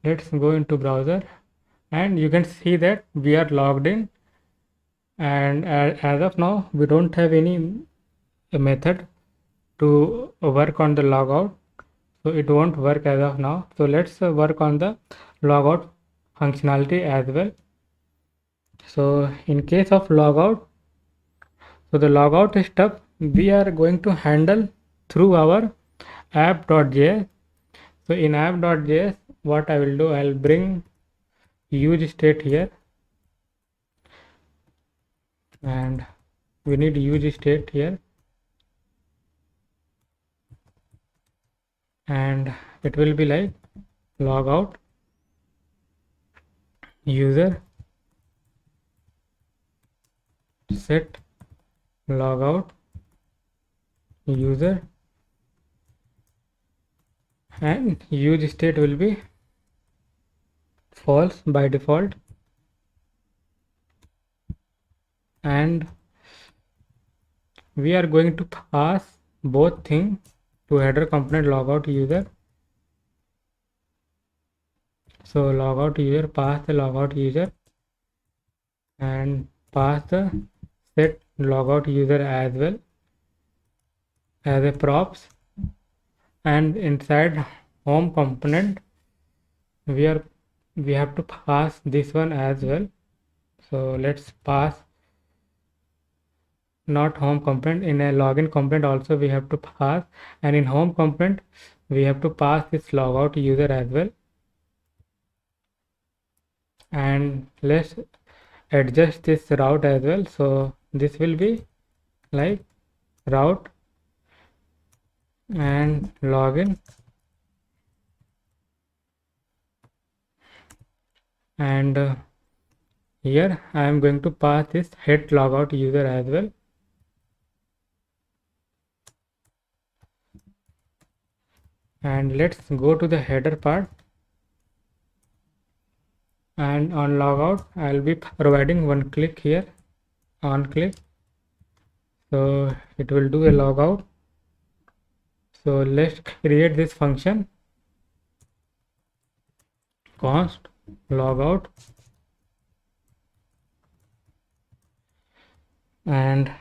let's go into browser, and you can see that we are logged in, and as of now we don't have any method to work on the logout, so it won't work as of now. So let's work on the logout functionality as well. So in case of logout, so the logout stuff we are going to handle through our app.js. So in app.js, what I will do, I'll bring use state here, and we need use state here, and it will be like logout user set logout user, and use state will be false by default, and we are going to pass both things to header component logout user. So logout user, pass the logout user, and pass the set logout user as well as a props, and inside home component we have to pass this one as well. So let's pass not home component, in a login component also we have to pass, and in home component we have to pass this logout user as well. And let's adjust this route as well. So this will be like route and login, and here I am going to pass this head logout user as well. And let's go to the header part, and on logout I'll be providing one click here, on click, so it will do a logout. So let's create this function const logout, and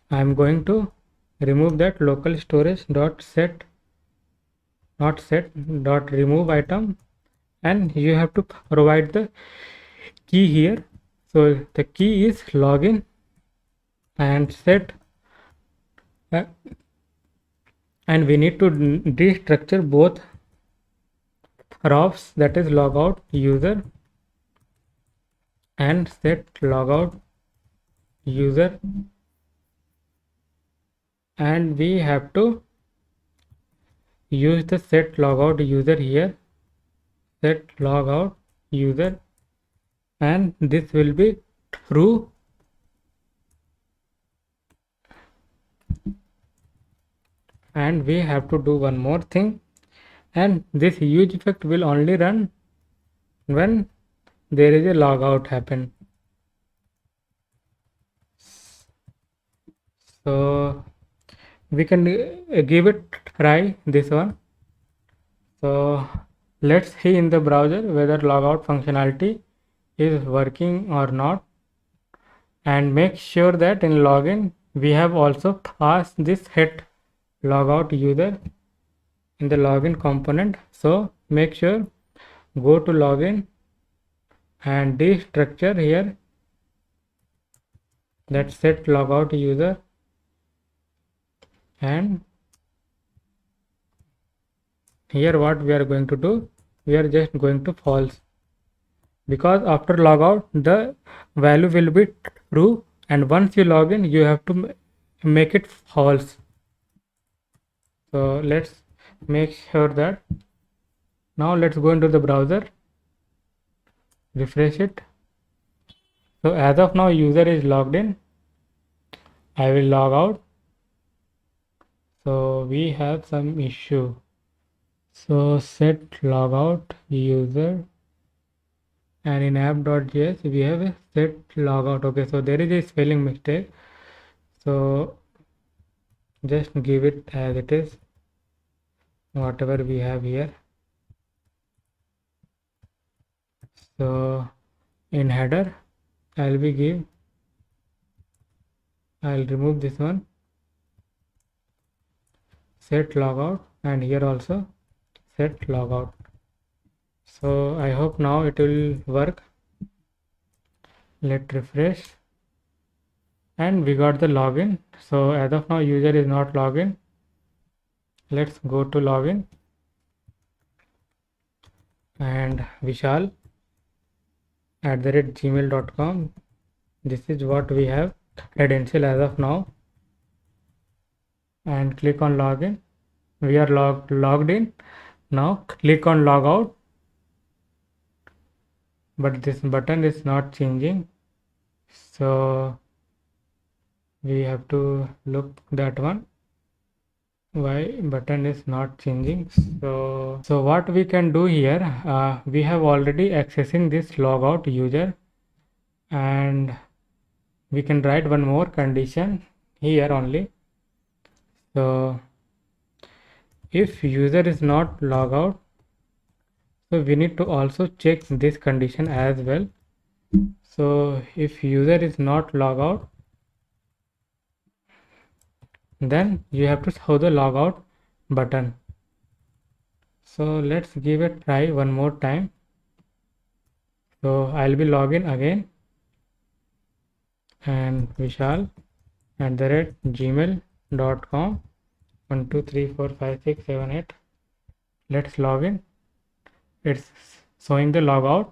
I'm going to remove that local storage dot set dot remove item, and you have to provide the key here. So the key is login, and set and we need to destructure both routes, that is logout user and set logout user, and we have to use the set logout user here, set logout user, and this will be true. And we have to do one more thing, and this use effect will only run when there is a logout happen. So we can give it try this one. So let's see in the browser whether logout functionality is working or not, and make sure that in login we have also passed this head logout user in the login component. So make sure go to login and destructure here that set logout user, and here what we are going to do, we are just going to false, because after logout the value will be true and once you log in you have to make it false. So let's make sure that. Now let's go into the browser, refresh it. So as of now user is logged in. I will log out. So we have some issue. So set logout user, and in app.js we have a set logout. Okay, so there is a spelling mistake, so just give it as it is, whatever we have here. So in header I'll remove this one, set logout, and here also set logout. So I hope now it will work. Let's refresh, and we got the login. So as of now user is not logged in. Let's go to login, and vishal@gmail.com. This is what we have credential as of now, and click on login. We are logged in. Now click on logout, but this button is not changing, so we have to look that one, why button is not changing. So what we can do here, we have already accessing this logout user, and we can write one more condition here only. So if user is not logged out, so we need to also check this condition as well. So if user is not logged out, then you have to show the logout button. So let's give it a try one more time. So I'll be logging again, and vishal@gmail.com 1 2 3 4 5 6 7 8. Let's log in. It's showing the logout.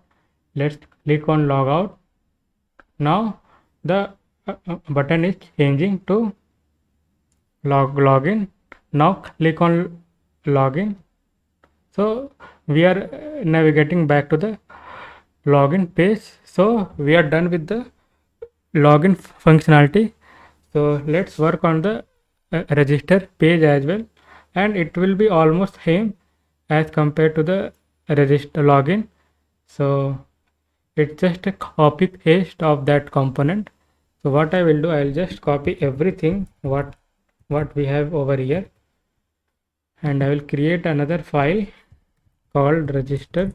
Let's click on logout. Now the button is changing to login. Now click on login. So we are navigating back to the login page. So we are done with the login functionality. So let's work on the register page as well, and it will be almost same as compared to the register login. So it's just a copy paste of that component. So what I will do, I will just copy everything what we have over here, and I will create another file called register.js,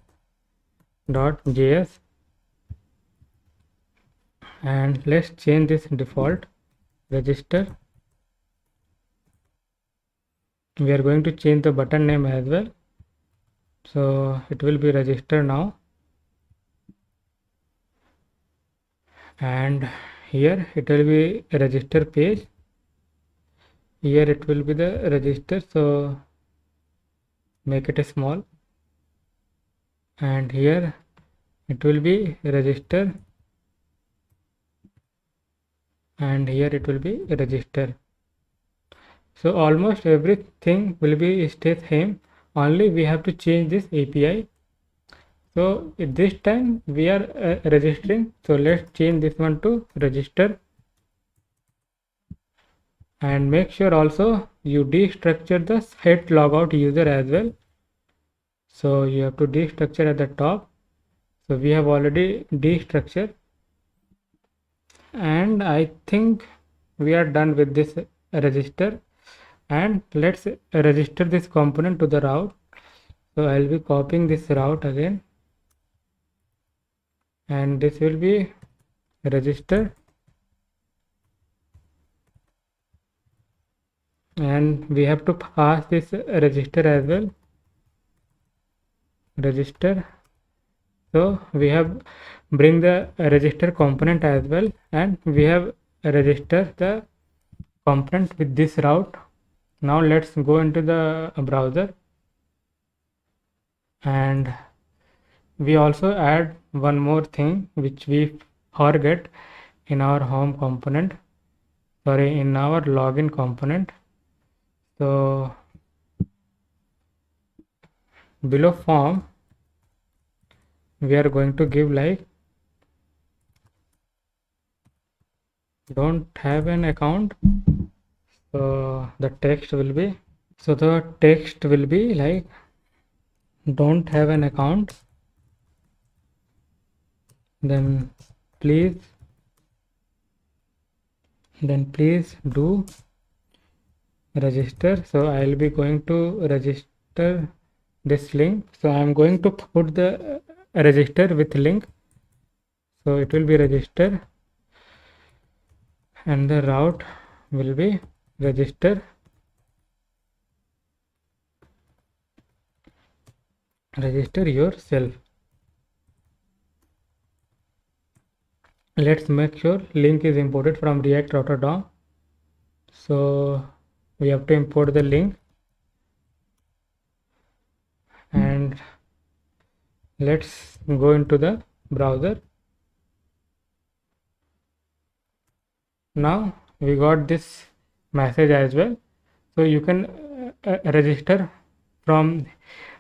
and let's change this default register. We are going to change the button name as well, so it will be register now, and here it will be register page. Here it will be the register, so make it small, and here it will be register, and here it will be register. So almost everything will be stay same, only we have to change this API. So at this time we are registering, so let's change this one to register, and make sure also you destructure the set logout user as well. So you have to destructure at the top. So we have already destructured, and I think we are done with this register, and let's register this component to the route. So I'll be copying this route again, and this will be register, and we have to pass this register as well, register. So we have bring the register component as well, and we have registered the component with this route. Now let's go into the browser, and we also add one more thing which we forget. in our home component, sorry, in our login component. So below form we are going to give like don't have an account. So the text will be like don't have an account, then please do register. So I'll be going to register this link. So I'm going to put the register with link. So it will be register and the route will be register yourself. Let's make sure link is imported from React Router DOM. So we have to import the link and let's go into the browser. Now we got this message as well. So you can register from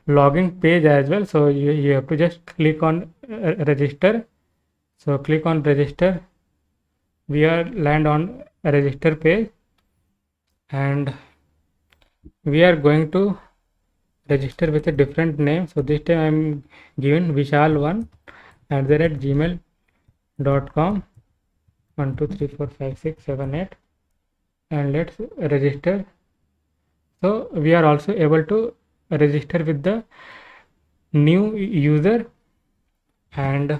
login page as well. So you have to just click on register. So click on register. We are land on a register page and we are going to register with a different name. So this time I'm given vishal1@gmail.com 1 2 3 4 5 6 7 8 and let's register. So we are also able to register with the new user and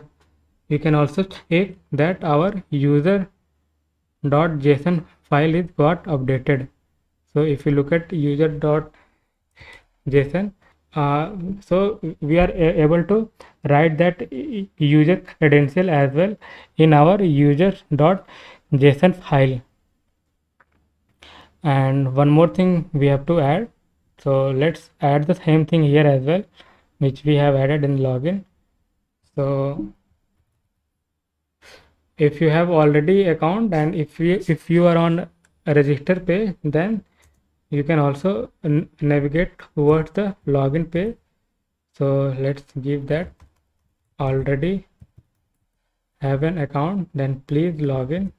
you can also check that our user.json file is got updated. So if you look at user.json, so we are able to write that user credential as well in our user.json file. And one more thing we have to add. So let's add the same thing here as well, which we have added in login. So if you have already account and if you are on a register page, then you can also navigate towards the login page. So let's give that already have an account, then please log in.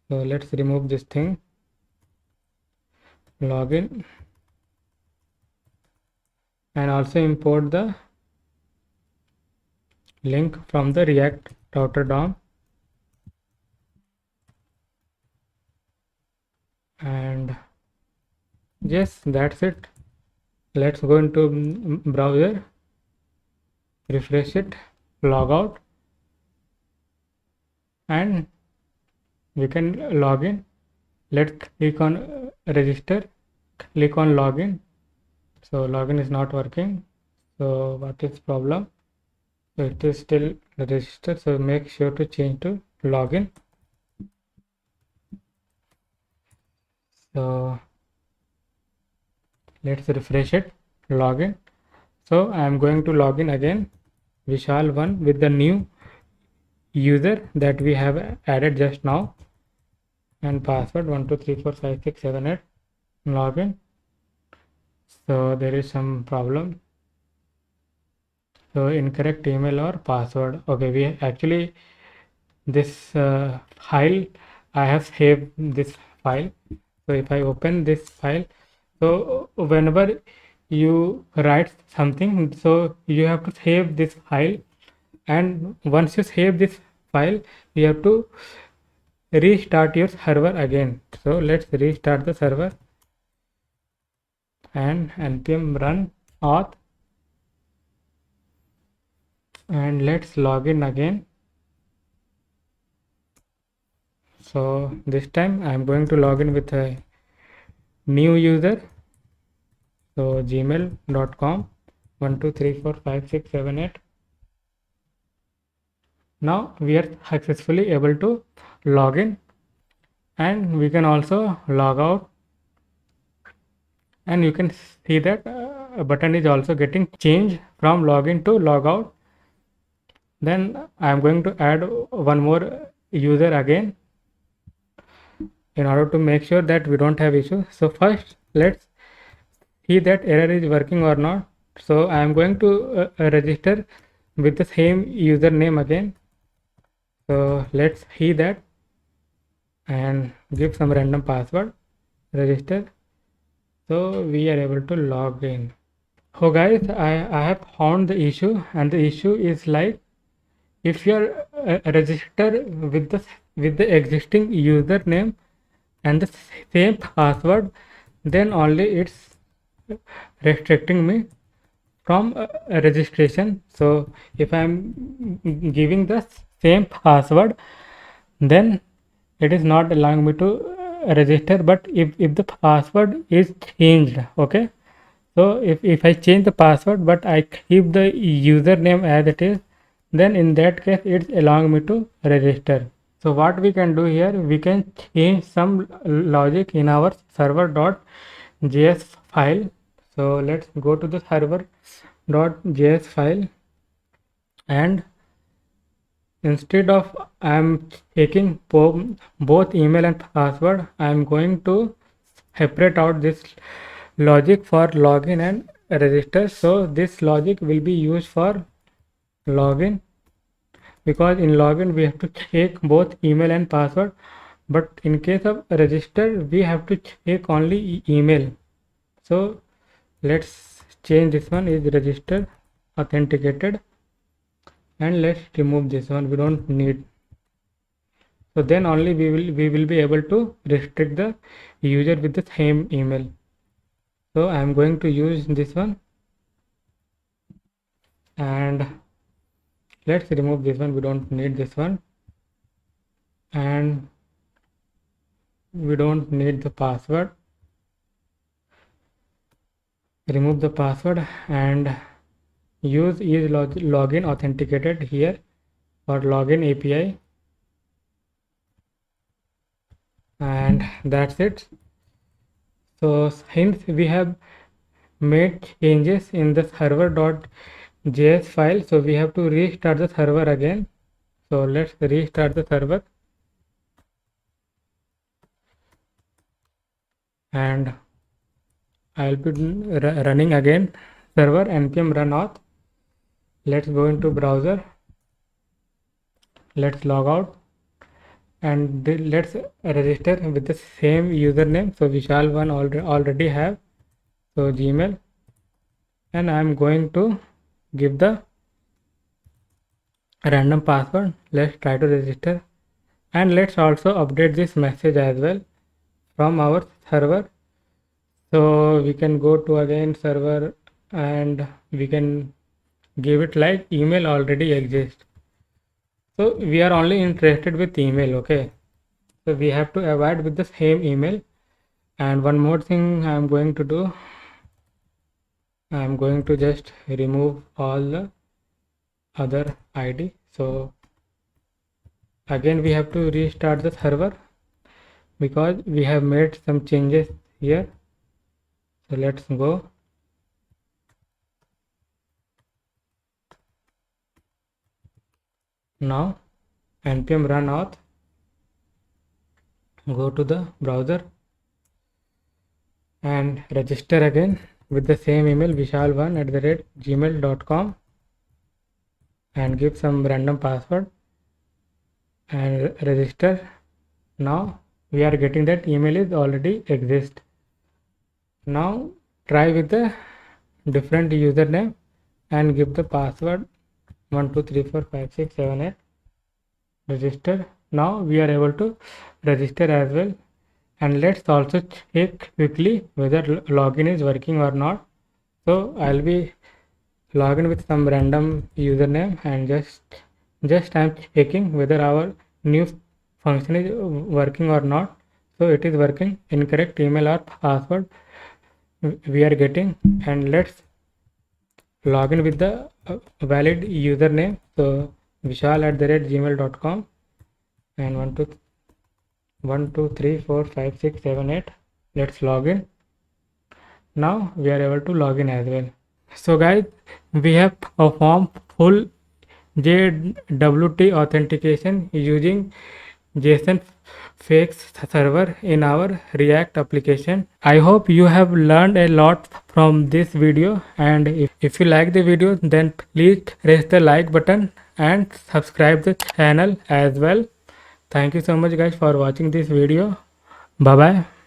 So let's remove this thing, login, and also import the link from the React Router DOM. And yes, that's it. Let's go into browser, refresh it, log out, and we can log in. Let's click on register, click on login. So login is not working. So what is problem? So it is still register. So make sure to change to login. So let's refresh it, login. So I am going to log in again, Vishal1 with the new user that we have added just now and password 1 2 3 4 5 6 7 8. Login. So there is some problem. So incorrect email or password. Okay, we actually this file, I have saved this file. So if I open this file, so whenever you write something, so you have to save this file, and once you save this file, you have to restart your server again. So let's restart the server and npm run auth and let's log in again. So this time I am going to log in with a new user. So gmail.com 1 2 3 4 5 6 7 8. Now we are successfully able to log in and we can also log out, and you can see that a button is also getting changed from login to log out. Then I am going to add one more user again in order to make sure that we don't have issue. So first let's see that error is working or not. So I am going to register with the same username again. So let's see that and give some random password, register. So we are able to log in. So guys, I have found the issue, and the issue is like, if you are registered with the existing username and the same password, then only it's restricting me from registration. So if I'm giving the same password, then it is not allowing me to register. But if the password is changed, okay, so if I change the password but I keep the username as it is, then in that case it's allowing me to register. So what we can do here, we can change some logic in our server.js file. So let's go to the server.js file, and instead of I'm taking both email and password, I'm going to separate out this logic for login and register. So this logic will be used for login, because in login we have to check both email and password, but in case of register we have to check only email. So let's change this one is register authenticated, and let's remove this one, we don't need. So then only we will be able to restrict the user with the same email. So I am going to use this one, and let's remove this one, we don't need this one, and we don't need the password. Remove the password and use is login authenticated here for login API, and that's it. So since we have made changes in the server.js file, so we have to restart the server again. So let's restart the server, and I'll be running again server npm run auth. Let's go into browser, let's log out, and let's register with the same username. So Vishal one already have, so Gmail, and I'm going to give the random password. Let's try to register, and let's also update this message as well from our server. So we can go to again server, and we can give it like email already exists. So we are only interested with email, okay, so we have to avoid with the same email. And one more thing I'm going to do, I'm going to just remove all the other ID. So again we have to restart the server because we have made some changes here. So let's go. Now npm run auth, go to the browser and register again with the same email vishal1@gmail.com, and give some random password and register. Now we are getting that email is already exist. Now try with the different username and give the password 12345678, register. Now we are able to register as well, and let's also check quickly whether login is working or not. So I'll be login with some random username, and just I'm checking whether our new function is working or not. So it is working. Incorrect email or password we are getting, and let's log in with the valid username. So vishal@gmail.com, and 1234567 let's log in. Now we are able to log in as well. So guys, we have performed full JWT authentication using JSON fakes server in our React application. I hope you have learned a lot from this video, and if you like the video, then please press the like button and subscribe the channel as well. Thank you so much guys for watching this video. Bye bye.